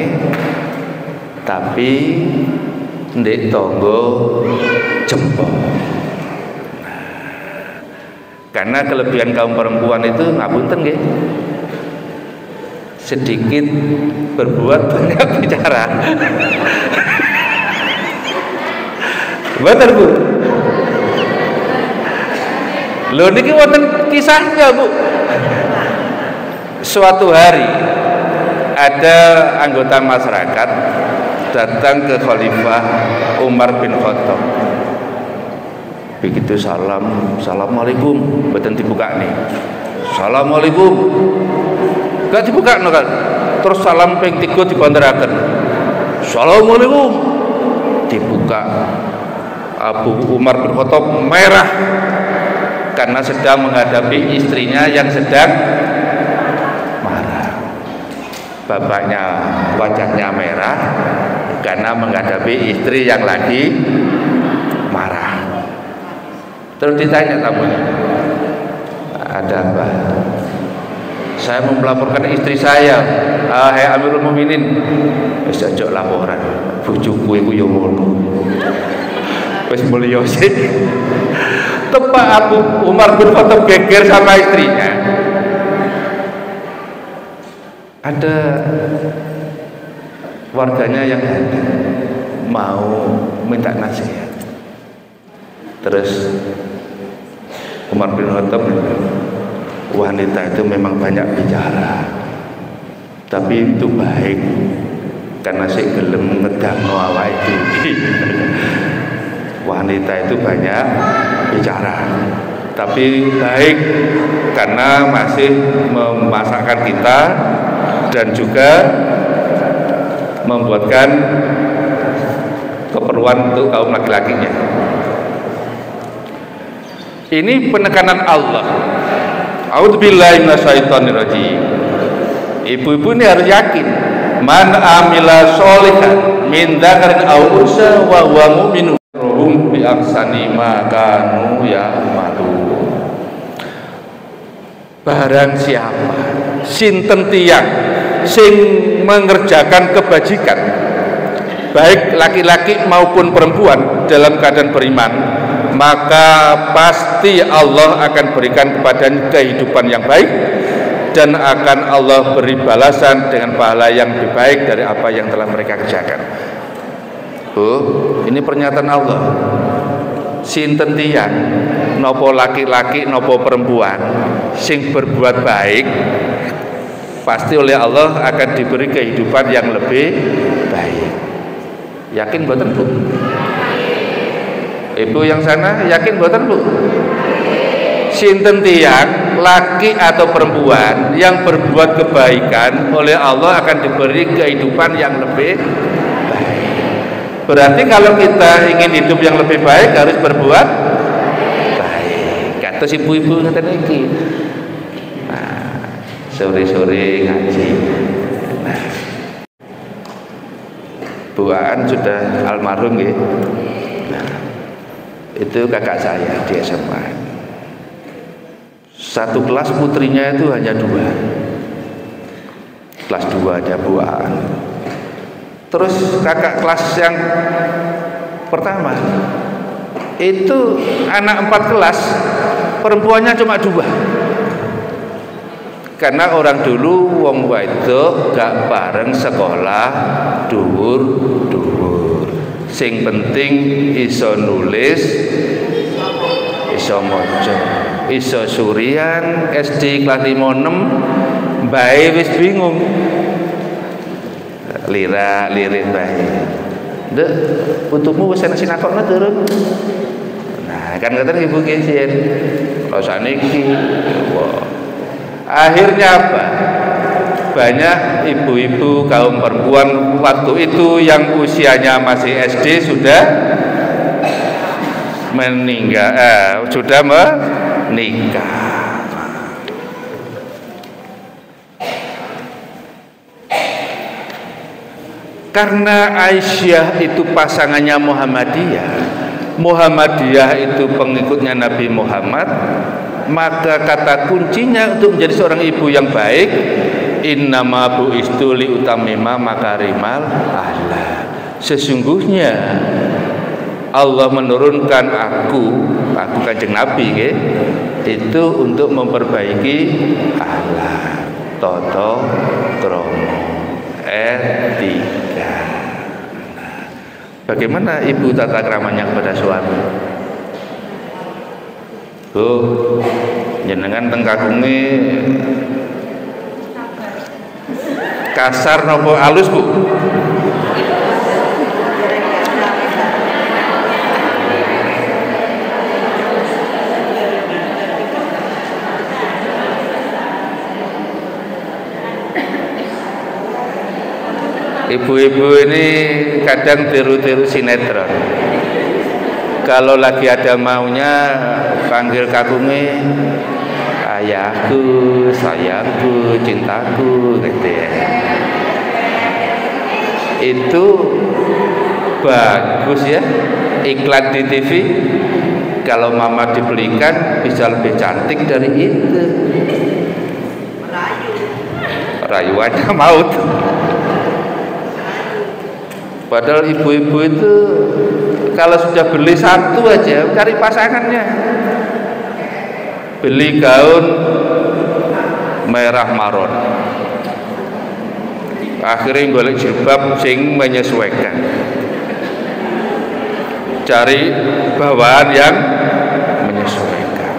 tapi ndek tangga jempol. Karena kelebihan kaum perempuan itu ngapunten nggih, sedikit berbuat banyak bicara. Betul Bu? Lho niki wonten kisahnya Bu. Suatu hari ada anggota masyarakat datang ke Khalifah Umar bin Khattab. Begitu salam, assalamualaikum, mboten dibuka nih. Assalamualaikum. Gak dibuka no kan. Terus salam ping 3 dibanteraken. Assalamualaikum. Dibuka. Abu Umar bin Khattab merah karena sedang menghadapi istrinya yang sedang marah. Bapaknya wajahnya merah karena menghadapi istri yang lagi marah. Terus ditanya tamunya, ada apa? Saya mau melaporkan istri saya. Hai Amirul Mukminin. Wis aja laporan. Bojoku iku yo ngono. Wis mulya sih. Tepak Abu Umar bin Khattab geger sama istrinya. Ada warganya yang mau minta nasihat. Terus Umar bin Khattab, wanita itu memang banyak bicara, tapi itu baik karena sik gelem ngedangno awake itu. Wanita itu banyak bicara, tapi baik karena masih memasakkan kita dan juga membuatkan keperluan untuk kaum laki-lakinya. Ini penekanan Allah. A'udzubillahi minasyaitonirrajim. Ibu-ibu ini harus yakin, man amila sholihan min dzakarin aw unsa wa huwa mu'minun hum bi ahsani ma kanu ya'malu. Barang siapa sinten tiyang sing mengerjakan kebajikan, baik laki-laki maupun perempuan dalam keadaan beriman, maka pasti Allah akan berikan kepadanya kehidupan yang baik dan akan Allah beri balasan dengan pahala yang lebih baik dari apa yang telah mereka kerjakan. Ini pernyataan Allah. Sinten tiyang nopo laki-laki nopo perempuan sing berbuat baik, pasti oleh Allah akan diberi kehidupan yang lebih baik. Yakin mboten Bu? Ibu yang sana yakin mboten Bu? Sinten tiyang laki atau perempuan yang berbuat kebaikan, oleh Allah akan diberi kehidupan yang lebih baik. Berarti kalau kita ingin hidup yang lebih baik harus berbuat baik. Kata ibu-ibu ngeten iki. Nah, sore-sore ngaji. Nah, Bu Aan sudah almarhum nggih. Nah, itu kakak saya di SMA. Satu kelas putrinya itu hanya 2. Kelas 2 aja Bu Aan. Terus kakak kelas yang pertama itu anak 4 kelas, perempuannya cuma 2. Karena orang dulu wong wedok gak bareng sekolah dhuwur-dhuwur. Sing penting iso nulis, iso maca, iso surian. SD kelas 5-6 mbae wis bingung. Lirik bae. Nduk, putumu wis ana sinakokna turun. Nah, kan ngoten Ibu Kesen. Kalau saniki wah. Akhirnya apa? Banyak ibu-ibu kaum perempuan waktu itu yang usianya masih SD sudah meninggal, sudah menikah. Karena Aisyah itu pasangannya Muhammadiyah itu pengikutnya Nabi Muhammad, maka kata kuncinya untuk menjadi seorang ibu yang baik, innama bu'istu liutamima makarimal akhlak. Sesungguhnya Allah menurunkan aku Kanjeng Nabi itu untuk memperbaiki akhlak, tata krama, etika. Bagaimana ibu tata kramanya kepada suami? Bu, jenengan teng kagunge kasar nopo halus Bu? Ibu-ibu ini kadang tiru-tiru sinetron. Kalau lagi ada maunya panggil kakungnya ayahku, sayangku, cintaku gitu ya. Itu bagus ya, iklan di TV. Kalau mama dibelikan bisa lebih cantik dari itu. Rayuannya maut. Padahal ibu-ibu itu kalau sudah beli satu aja cari pasangannya. Beli gaun merah maron, akhirnya golek jilbab sing menyesuaikan, cari bawahan yang menyesuaikan.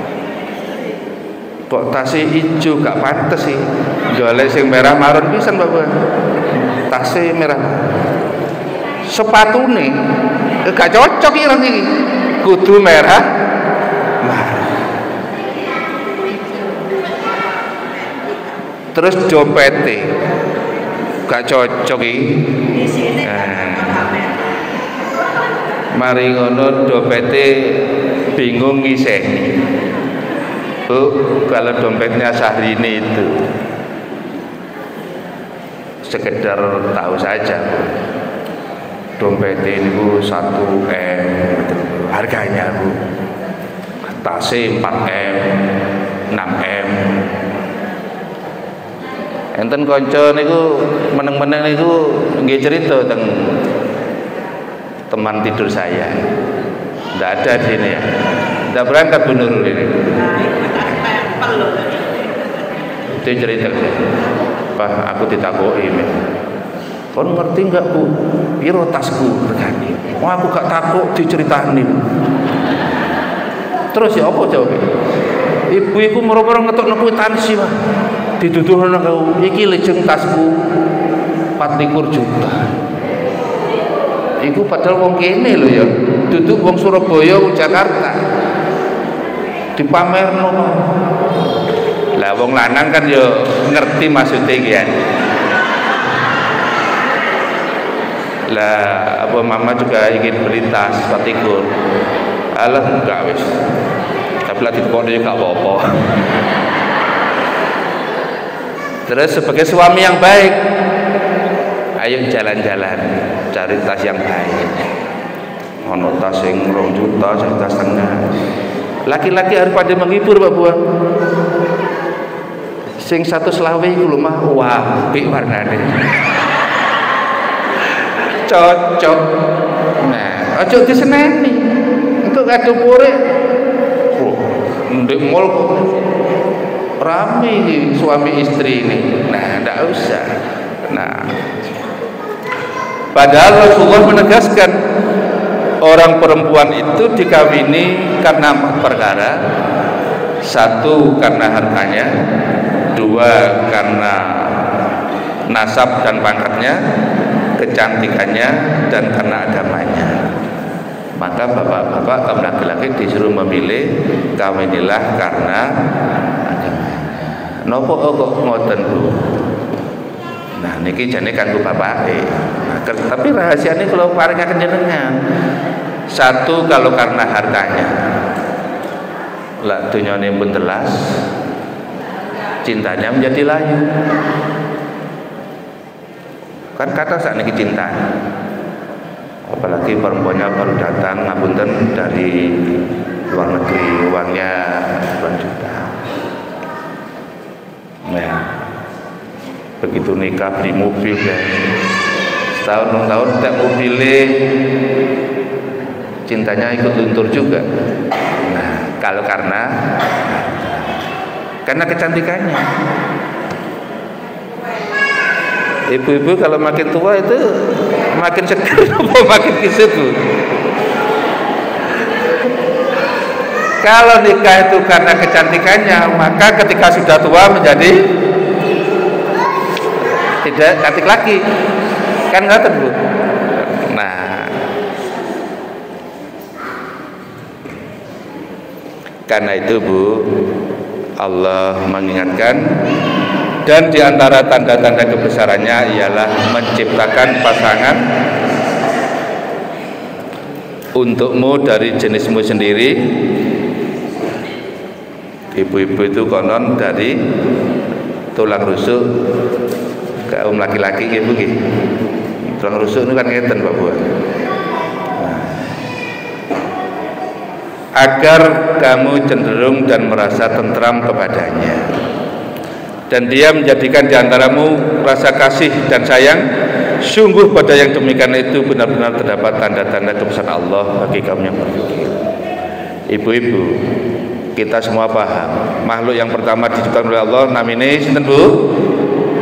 Kok tasnya hijau gak pantes sih, golek sing merah maron pisan bapak, tasnya merah. Sepatu nih gak cocok ireng ini, kudu merah marun. Terus dompetnya gak cocok ini. Mari ngono dompetnya bingung ngiseni. Bu, kalau dompetnya Syahrini itu sekedar tahu saja, dompet ini bu 1 M harganya bu, tasnya 4 M 6 M. Enten konco niku meneng-meneng niku nggih cerita tentang teman tidur saya. Nggak ada di sini ya, nggak berangkat Bu Nurul ini. Itu cerita, Pak, aku ditakoki men. Kon ngerti nggak Bu, piro tasku regane? Oh aku gak takut diceritani. Terus ya apa jawabnya? Ibu iku moro-moro ngetok kwitansi Pak. Dituduhno kau iki lejeng tasku 24 juta. Iku padahal wong kene lho ya, duduk wong Surabaya Jakarta. Dipamerno. Lah wong lanang kan ya ngerti maksudnya iki ya. Lah apa mama juga ingin beli tas Patikur. Alah enggak wis. Tapi lah dikone gak apa-apa. Terus sebagai suami yang baik, ayo jalan-jalan cari tas yang baik. Ono tas yang 2 juta, tas setengah. Laki-laki harus pada menghibur Pak Buah. Sing 120 iku lho mah apik warnane. Cocok. Nah, aja diseneni. Untuk kado pure. Oh, ndek mall rame ini suami istri ini. Nah, tidak usah. Nah, padahal Rasulullah menegaskan orang perempuan itu dikawini karena 4 perkara. 1 karena hartanya, 2 karena nasab dan pangkatnya, kecantikannya, dan karena agamanya. Maka bapak-bapak kaum laki-laki disuruh memilih kawinilah karena agamanya. Nopo kok ngoten Bu? Nah niki jane kanggo bapake. Nah, tapi rahasiane kalau paringaken jenengan. 1 kalau karena hartanya. Lah dunyane pun telas, cintanya menjadi layu. Kan kata saat niki cinta. Apalagi perempuannya baru datang ngapunten dari luar negeri, uangnya puluhan juta. Ya, begitu nikah beli mobil ya. Setahun 2 tahun tak mobilnya cintanya ikut luntur juga. Nah, kalau karena kecantikannya. Ibu-ibu kalau makin tua itu makin segar apa makin kisut Bu? Kalau nikah itu karena kecantikannya, maka ketika sudah tua menjadi tidak cantik lagi. Kan ngoten Bu. Nah, karena itu Bu, Allah mengingatkan Dan di antara tanda-tanda kebesarannya ialah menciptakan pasangan untukmu dari jenismu sendiri. Ibu-ibu itu konon dari tulang rusuk kaum laki-laki gitu nggih. Tulang rusuk itu kan ngeten Pak Bu. Agar kamu cenderung dan merasa tentram kepadanya, dan dia menjadikan diantaramu rasa kasih dan sayang. Sungguh pada yang demikian itu benar-benar terdapat tanda-tanda kebesaran Allah bagi kamu yang berpikir. Ibu-ibu, kita semua paham makhluk yang pertama diciptakan oleh Allah namanya sinten Bu?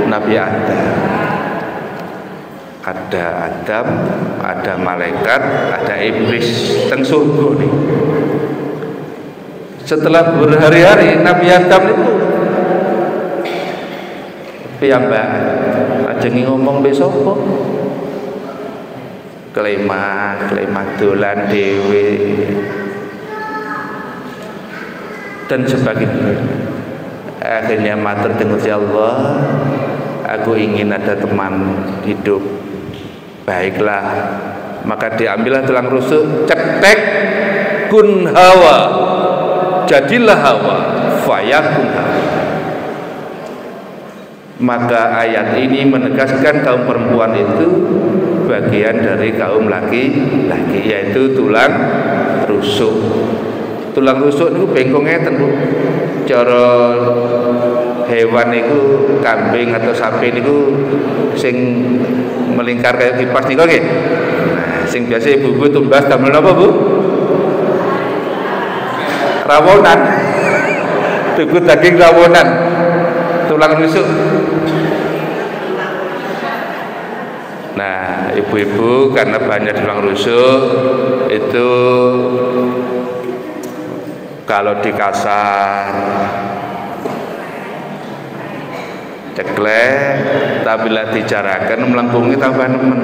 Nabi Adam. Ada Adam, ada malaikat, ada iblis teng surga nih. Setelah berhari-hari Nabi Adam itu piyambak ajeng ngomong besok kok kelemah dolan dewe dan sebagainya. Akhirnya matur teng Gusti Allah, aku ingin ada teman hidup. Baiklah, maka diambillah tulang rusuk, cetek kun Hawa, jadilah Hawa, fayakun Hawa. Maka ayat ini menegaskan kaum perempuan itu bagian dari kaum laki-laki, yaitu tulang rusuk. Tulang rusuk itu bengkong ngeten Bu. Cara hewan itu kambing atau sapi itu sing melingkar kayak kipas niku nggih. Nah, sing biasa ibu-ibu tumbas damel napa Bu? Rawonan. Tuku daging rawonan. Tulang rusuk. Nah, ibu-ibu karena banyak tulang rusuk itu kalau dikasar ceklek, tapi bila dicarakan melengkungi tambah nemen.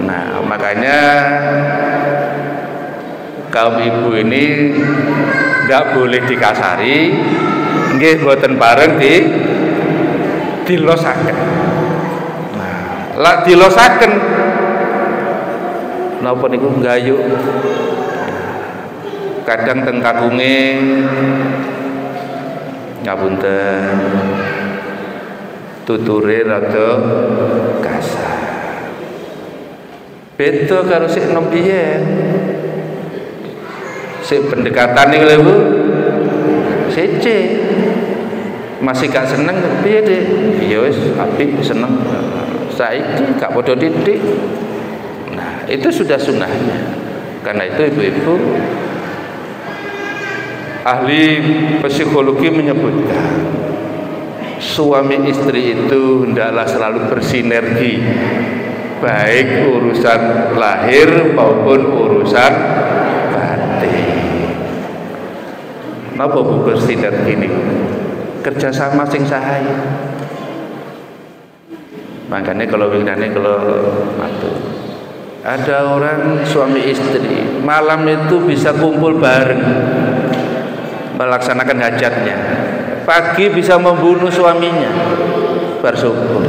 Nah, makanya kaum ibu ini nggak boleh dikasari, nggih boten bareng dilosaken. Nah, lak dilosaken napa niku nggayuk. Kadang teng kakunge ngapunten tuture rada kasar. Beda karo sik enom biyen. Sik pendekatan niku lho Bu. Sece. Masih gak seneng piye, Dik? Ya wis apik seneng. Saiki gak padha titik. Nah, itu sudah sunahnya. Karena itu ibu-ibu ahli psikologi menyebutkan suami istri itu hendaklah selalu bersinergi, baik urusan lahir maupun urusan batin. Napa Bu bersinergi ini? Kerjasama sing sae. Makanya kalau winane kalau ada orang suami istri malam itu bisa kumpul bareng melaksanakan hajatnya, pagi bisa membunuh suaminya bar subuh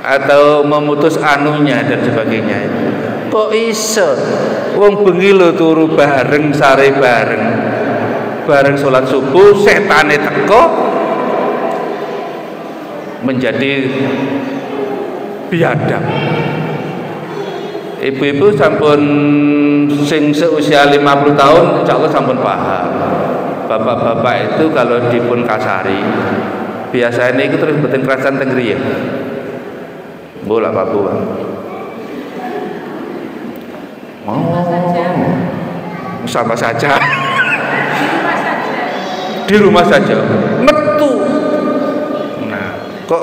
atau memutus anunya dan sebagainya. Kok iso wong bengi lho turu bareng, sare bareng sholat subuh setane teko menjadi biadab. Ibu-ibu sampun sing seusia 50 tahun insyaallah sampun paham. Bapak-bapak itu kalau dipun kasari biasanya itu terus beten kerasan teng griya. Bola Pak Bu. Sama saja. Di rumah saja. Metu. Nah, kok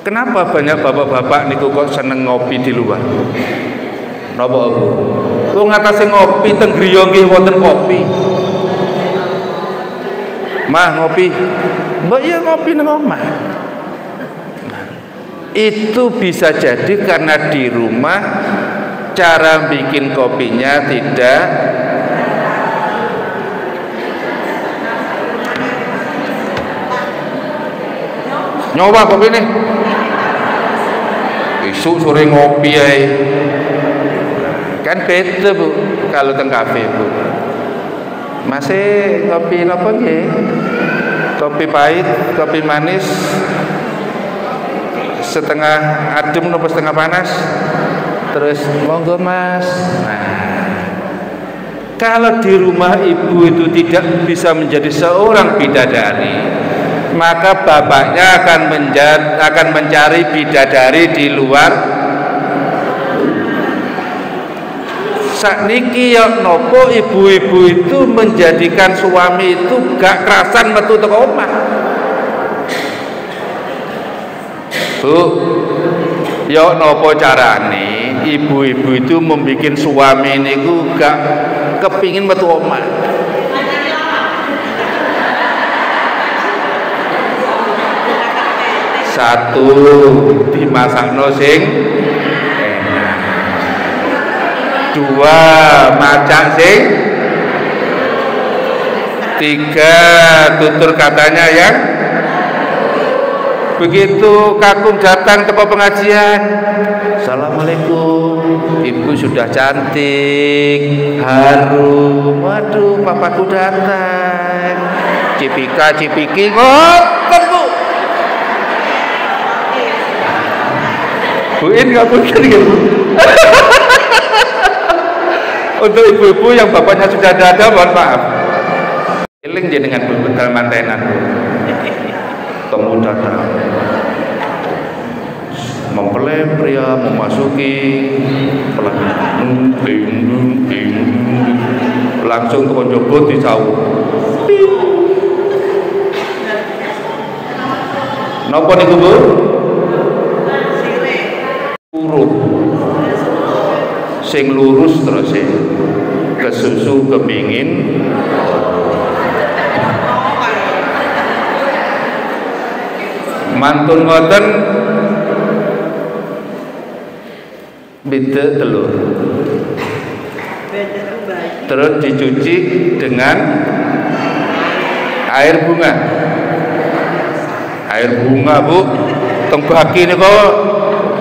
kenapa banyak bapak-bapak niku kok seneng ngopi di luar? Napa Bu? Wong ngatasi ngopi teng griya nggih wonten kopi. Mah ngopi. Mbak ya ngopi nang omah. Nah, itu bisa jadi karena di rumah cara bikin kopinya tidak Nyoba kopi nih. Isu sore ngopi ae. Kan beda Bu kalau teng kafe Bu. Masih kopi napa nggih? Kopi pahit, kopi manis, setengah adem napa setengah panas. Terus monggo Mas. Nah, kalau di rumah ibu itu tidak bisa menjadi seorang bidadari, maka bapaknya akan mencari bidadari di luar. Sakniki ya nopo ibu-ibu itu menjadikan suami itu gak kerasan metu teko omah. Bu, ya nopo carane ibu-ibu itu membuat suami niku gak kepingin metu omah. Satu, dimasakno sing enak. Dua, macak sing. Tiga, tutur katanya yang. Begitu kakung datang ke pengajian, Assalamualaikum, ibu sudah cantik, harum, waduh papaku datang, cipika-cipiki, ngoten Bu. Buin nggak mungkin gitu. Untuk ibu-ibu yang bapaknya sudah ada, mohon maaf. Eling jenengan Bu dalam mantenan Bu. Temu datang, mempelai pria memasuki pelaminan, langsung ke jebot disaut. Napa niku Bu? Urut. Sing lurus terus kesusu kepingin. Mantun ngoten beda telur, terus dicuci dengan air bunga. Air bunga Bu, tembaki nih kok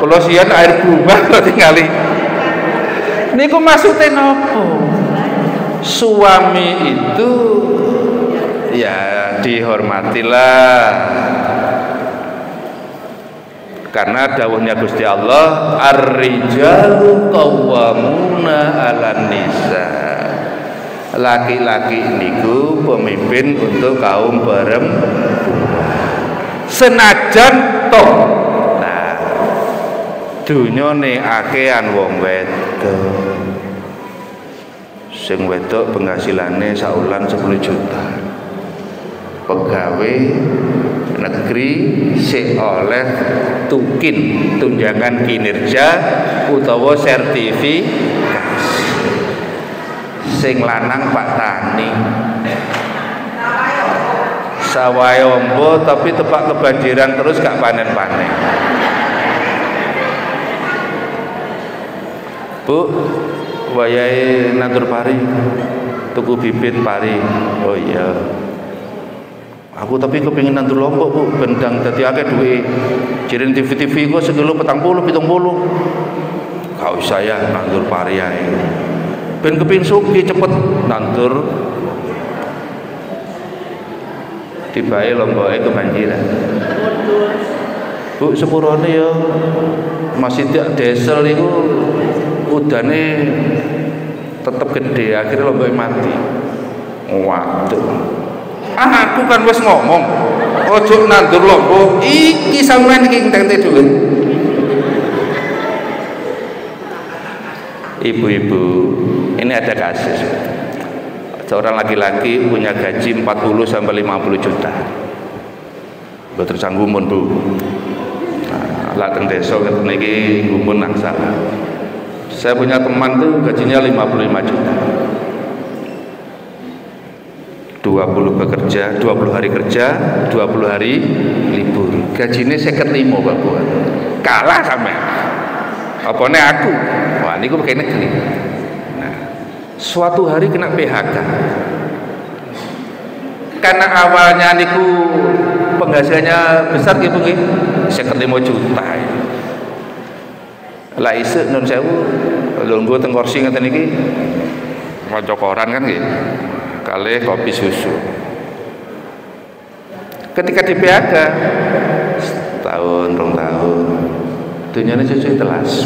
kalau sian air bunga kok tinggali. Niku maksudnya nopo? Suami itu ya dihormatilah. Karena dawuhnya Gusti Allah, ar-rijalu qawwamuna 'alan nisa. Laki-laki niku pemimpin untuk kaum perempuan. Senajan toh. Nah, dunyane akehan wong wedok. Sing wedok penghasilane saulan 10 juta. Pegawai negeri sing oleh tukin tunjangan kinerja utawa sertifikasi. Sing lanang Pak Tani sawahe ombo tapi tepak kebanjiran terus gak panen-panen. Bu, wayahe nandur pari tuku bibit pari. Oh iya, aku tapi kepingin nandur Lombok Bu, bendang dadi akeh duwe. Jirin TV ku sekilo 40 70. Gak usah ya nandur pari ae. Ben kepingin sugih cepet nandur. Tibae Lomboke kebanjiran. Bu sepurane ya masih tidak desel niku udane tetep gede, akhirnya Lomboke mati. Waduh. Aku kan wis ngomong, ojo nandur Lombok, iki sampean iki ngenteni dhuwit. Ibu-ibu, ini ada kasus. Seorang laki-laki punya gaji 40 sampai 50 juta. Mboten sanggumun Bu. Nah, lak teng desa ngeten iki ngumpul nangsa. Saya punya teman tuh gajinya 55 juta. 20 bekerja, 20 hari kerja, 20 hari libur. Gajinya 55 Pak Buat. Kalah sampe. Apane aku? Wah, niku pegawai negeri. Nah, suatu hari kena PHK. Karena awalnya niku penghasilannya besar gitu nggih. 55 juta. Lah isuk nun sewu lungguh teng kursi ngeten iki maca koran kan nggih. Kalih kopi susu. Ketika di PHK setahun, 2 tahun, dunyane susu telas.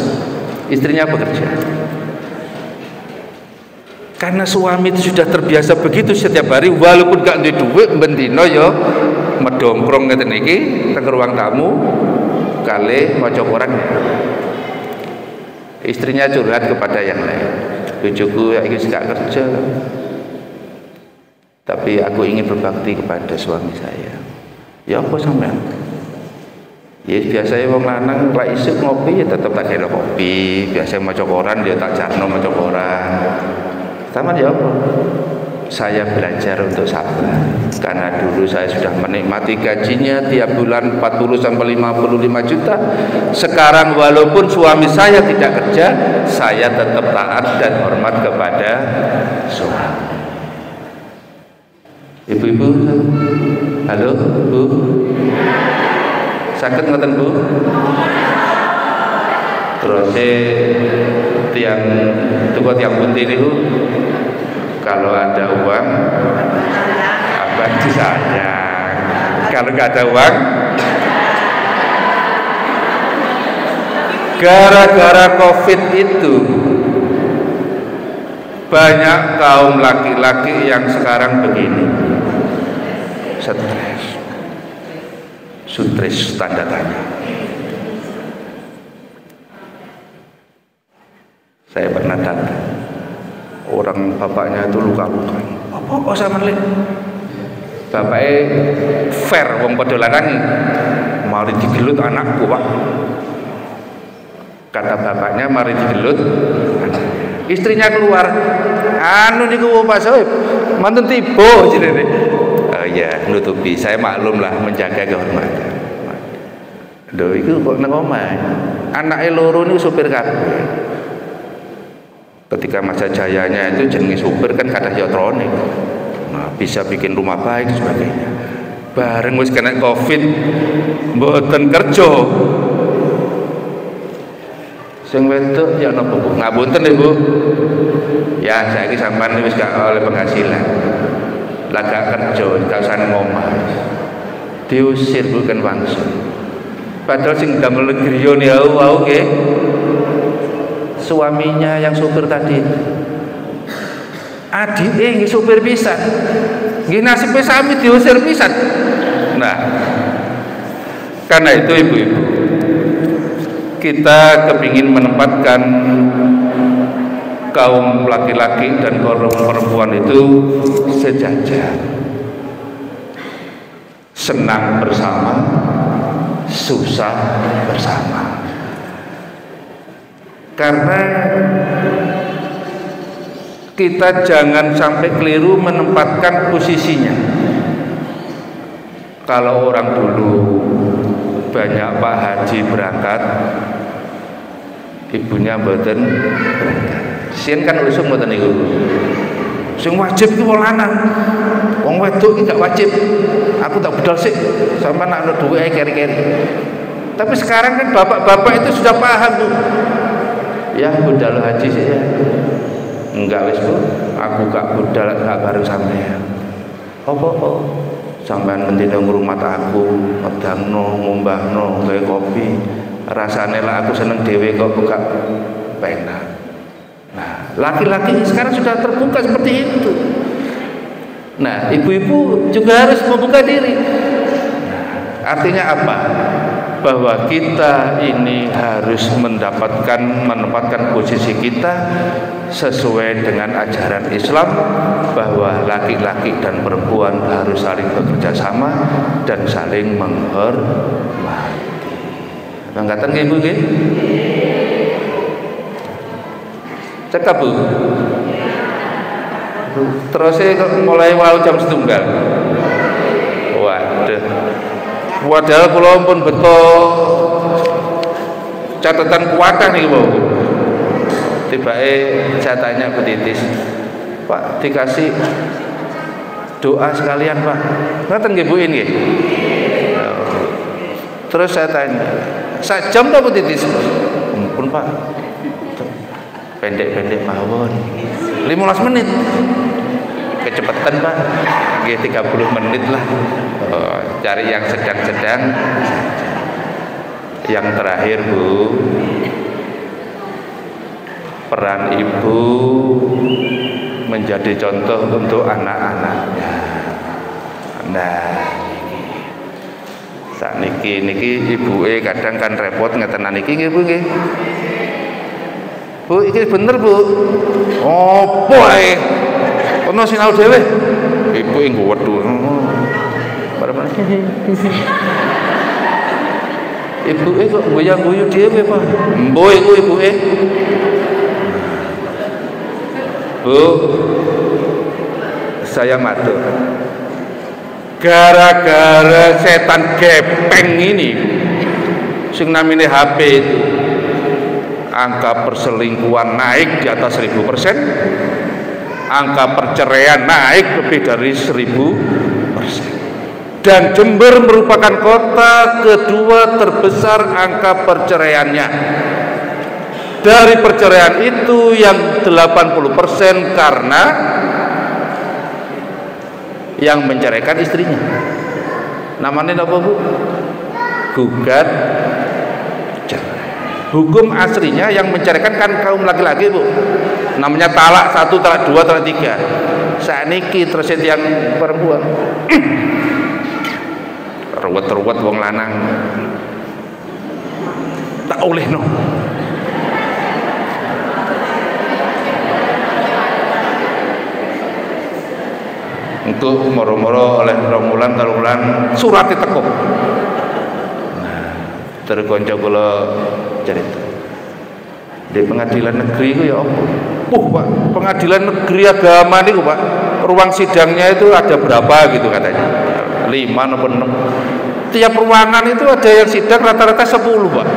Istrinya bekerja. Karena suami itu sudah terbiasa begitu setiap hari, walaupun gak duwe duit bendino ya medongkrong ngeten iki teng ruang tamu kalih maca koran. Istrinya curhat kepada yang lain, bojoku ya iki gak kerja, tapi aku ingin berbakti kepada suami saya. Ya apa sampean? Ya biasanya wong lanang lek isuk ngopi ya tetep tak kira kopi, biasa maca koran ya tak jarno maca koran. Sama ya apa? Saya belajar untuk sabar karena dulu saya sudah menikmati gajinya tiap bulan 40 sampai 55 juta. Sekarang walaupun suami saya tidak kerja, saya tetap taat dan hormat kepada suami. Ibu-ibu, halo Bu, sakit ngoten Bu? Terus tiang putih itu kalau ada uang abang disayang, kalau nggak ada uang gara-gara COVID itu banyak kaum laki-laki yang sekarang begini, stres tanda tanya. Saya pernah datang, orang bapaknya itu luka-luka. Apa sama lek? Bapaknya fair, wong padha lanang, mari digelut anakku Pak. Kata bapaknya mari digelut. Istrinya keluar, anu niku Pak Soeb, mantun tiba jenenge. Oh iya, nutupi. Saya maklum lah menjaga kehormatan. Lho iku kok nang omah. Anake loro niku supir kabeh. Ketika masa jayanya itu jenenge supir kan kadah yotronik, nah bisa bikin rumah baik sebagainya. Bareng wis kena COVID mboten kerja, sing wedok ya napa Bu? Ngapunten Bu, ya saiki sampean wis gak oleh penghasilan, lah gak kerja, gak usah nang omah, diusir bukan langsung. Padahal sing damel griya niku nggih suaminya yang supir tadi, adike nggih supir pisan, nggih nasibe sami diusir pisan. Nah, karena itu ibu-ibu, kita kepingin menempatkan kaum laki-laki dan kaum perempuan itu sejajar, senang bersama, susah bersama. Karena kita jangan sampai keliru menempatkan posisinya. Kalau orang dulu banyak Pak Haji berangkat, ibunya mboten berangkat. Sien kan usung mboten niku. Sing wajib itu wong lanang. Wong wedok iki gak wajib. Aku tak bedol sik, sampean nek ana duwe keri-keri. Tapi sekarang kan bapak-bapak itu sudah paham tuh. Ya budal haji sih ya. Enggak wis Bu, aku gak budal gak bareng sampean. Apa? Sampean mendino ngrumat aku, ngedangno, ngombahno, gawe kopi. Rasane lah aku seneng dhewe kok gak penak. Nah, laki-laki sekarang sudah terbuka seperti itu. Nah, ibu-ibu juga harus membuka diri. Artinya apa? Bahwa kita ini harus menempatkan posisi kita sesuai dengan ajaran Islam, bahwa laki-laki dan perempuan harus saling bekerja sama dan saling menghormati. Mangkatan nggih Bu nggih? Cekap Bu. Terus mulai wau jam 1:00. Waduh. Padahal kula pun betul catatan kuatan nih Bu. Tibake jatahnya Bu Titis. Pak dikasih doa sekalian Pak. Ngoten nggih Bu nggih. Terus saya tanya, 1 jam tak titis? Ampun Pak, pendek-pendek mawon, 15 menit. Kecepatan Pak, 30 menit lah. Cari yang sedang-sedang. Yang terakhir Bu, peran ibu menjadi contoh untuk anak-anaknya. Nah, saat niki ibuke kadang kan repot ngetenan niki nggih Bu nggih. Bu iki bener Bu. Opo ae? Ono sinau dhewe. Ibu ing wedhu. Bareng ibuke kok goyang-guyu dhewe Pak. Mbuh iku ibuke. Bu, saya matur. Gara-gara setan gepeng ini, sing namine HP itu, angka perselingkuhan naik di atas 1000%, angka perceraian naik lebih dari 1000%. Dan Jember merupakan kota kedua terbesar angka perceraiannya. Dari perceraian itu yang 80% karena yang menceraikan istrinya. Namanya apa Bu? Gugat cerai. Hukum aslinya yang menceraikan kan kaum laki-laki Bu. Namanya talak 1, talak 2, talak 3. Saniki terus yang perempuan. Ruwet-ruwet wong lanang. Tak oleh no. Untuk moro-moro oleh romulan tarulan surat teko. Nah, terkonco kula cerita. Di pengadilan negeri itu ya apa? Pak, pengadilan negeri agama niku Pak, ruang sidangnya itu ada berapa gitu katanya? 5 atau 6. Tiap ruangan itu ada yang sidang rata-rata 10 Pak.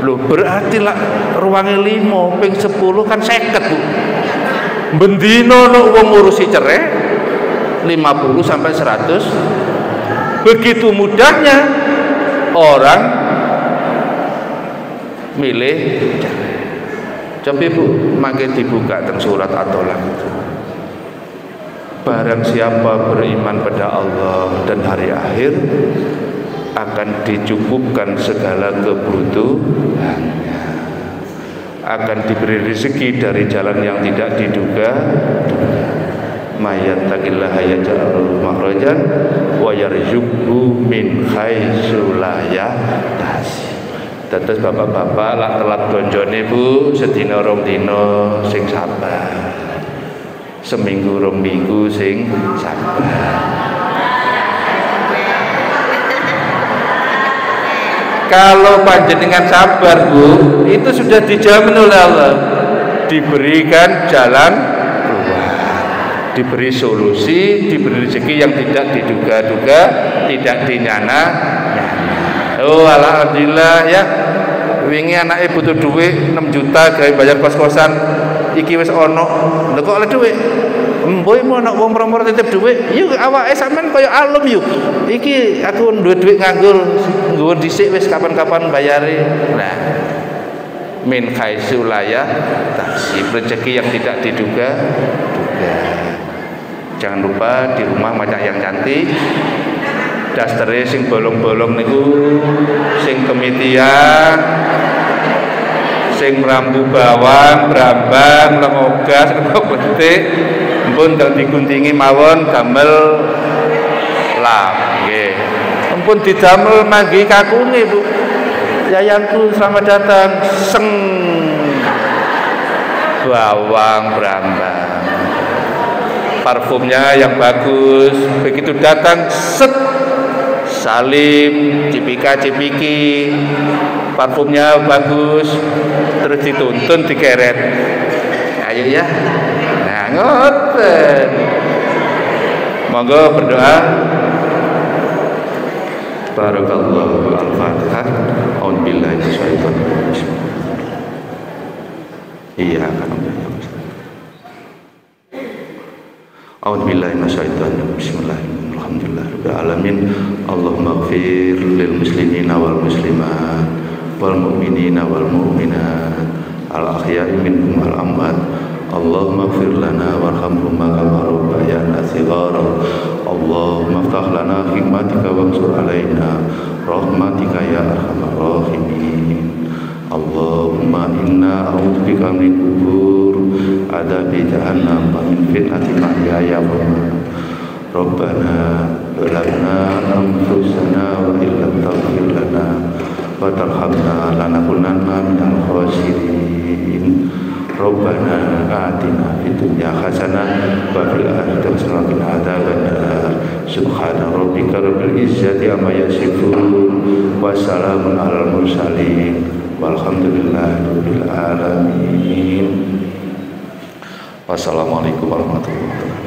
Loh berarti lah ruangnya 5 ping 10 kan 50 Bu. Bendino no wong ngurusi cerai 50 sampai 100. Begitu mudahnya orang milih cerai. Coba Bu, makin dibuka teng surat At-Tolak itu. Barang siapa beriman pada Allah dan hari akhir akan dicukupkan segala kebutuhannya, akan diberi rezeki dari jalan yang tidak diduga. Mayattaqillaha yaj'al makhrajan wa yarzuqhu min haitsu la yahtasib. Tetes bapak-bapak lak telat gonjone Bu, sedina rong dina sing sabar. Seminggu rong minggu sing sabar. Kalau panjenengan sabar Bu, itu sudah dijamin oleh Allah, diberikan jalan keluar, diberi solusi, diberi rezeki yang tidak diduga-duga, tidak dinyana. Oh alhamdulillah ya. Wingi anake butuh duit 6 juta gawe bayar kos-kosan. Iki wis ono. Lha kok oleh duit? Mboy mau anak wong mromor titip duit. Yuk awake sampean kaya alum yuk. Iki aku duwe duit nganggur, nggo dhisik wis kapan-kapan bayare. Nah, min haitsu la yahtasib, rezeki yang tidak diduga-duga. Jangan lupa di rumah maca yang cantik. Dastere sing bolong-bolong niku sing kemitian, sing rambu bawang, brambang, lengogas, betik, mpun kang diguntingi mawon damel lam nggih. Mpun didamel manggi kakune Bu. Yayangku selamat datang. Seng bawang, brambang. Parfumnya yang bagus. Begitu datang set salim, cipika-cipiki, parfumnya bagus, terus dituntun dikeret. Ayo ya. Nah, ngoten. Monggo berdoa. Barakallahu al-Fatihah. Auzubillahi minasyaitonir rajim. Iya kan. Auzubillahi minasyaitonir rajim. Bismillahirrahmanirrahim. rabbil alamin. Allahumma ighfir lil muslimina wal muslimat wal mu'minina wal mu'minat al ahya'i minhum wal amwat. Allahumma ighfir lana warhamhuma kama rabbayana shighara. Allahumma iftah lana hikmatika wansur alaina rahmatika ya arhamar rahimin. Allahumma inna a'udzubika min kubur adabi jahannam wa min fitnati mahyaya wa mamat. Rabbana zalamna anfusana wa illam taghfir lana wa tarhamna lanakunanna minal khasirin. Rabbana atina fid dunya hasanah wa fil akhirati hasanah wa qina adzabannar. Subhana rabbika rabbil izzati amma yasifun wa salamun alal mursalin walhamdulillahi rabbil alamin. Wassalamualaikum warahmatullahi wabarakatuh.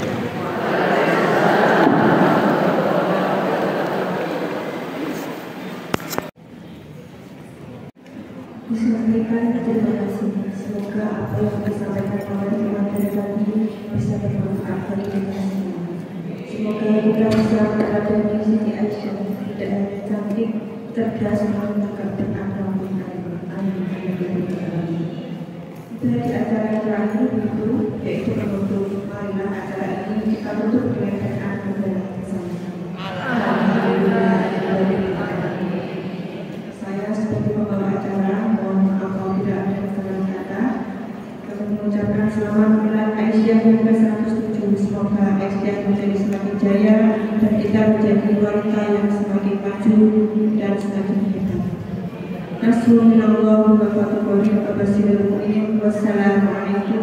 Bismillahirrahmanirrahim. Terima kasih. Semoga apa yang disampaikan oleh teman tadi bisa bermanfaat bagi kita semua. Semoga kita bisa berada di sisi Aisyah dan cantik, cerdas, mantap dan akal. Dari acara yang terakhir itu yaitu menutup. Marilah acara ini kita tutup dengan doa dan bersama-sama. Saya sebagai pembawa acara mohon maaf kalau tidak ada kesalahan kata. Kami mengucapkan selamat Milad Aisyah yang ke-107. Semoga Aisyah menjadi semakin jaya dan kita menjadi wanita yang semakin maju dan semakin hebat. Nasrullah wa barakatuh. Wassalamualaikum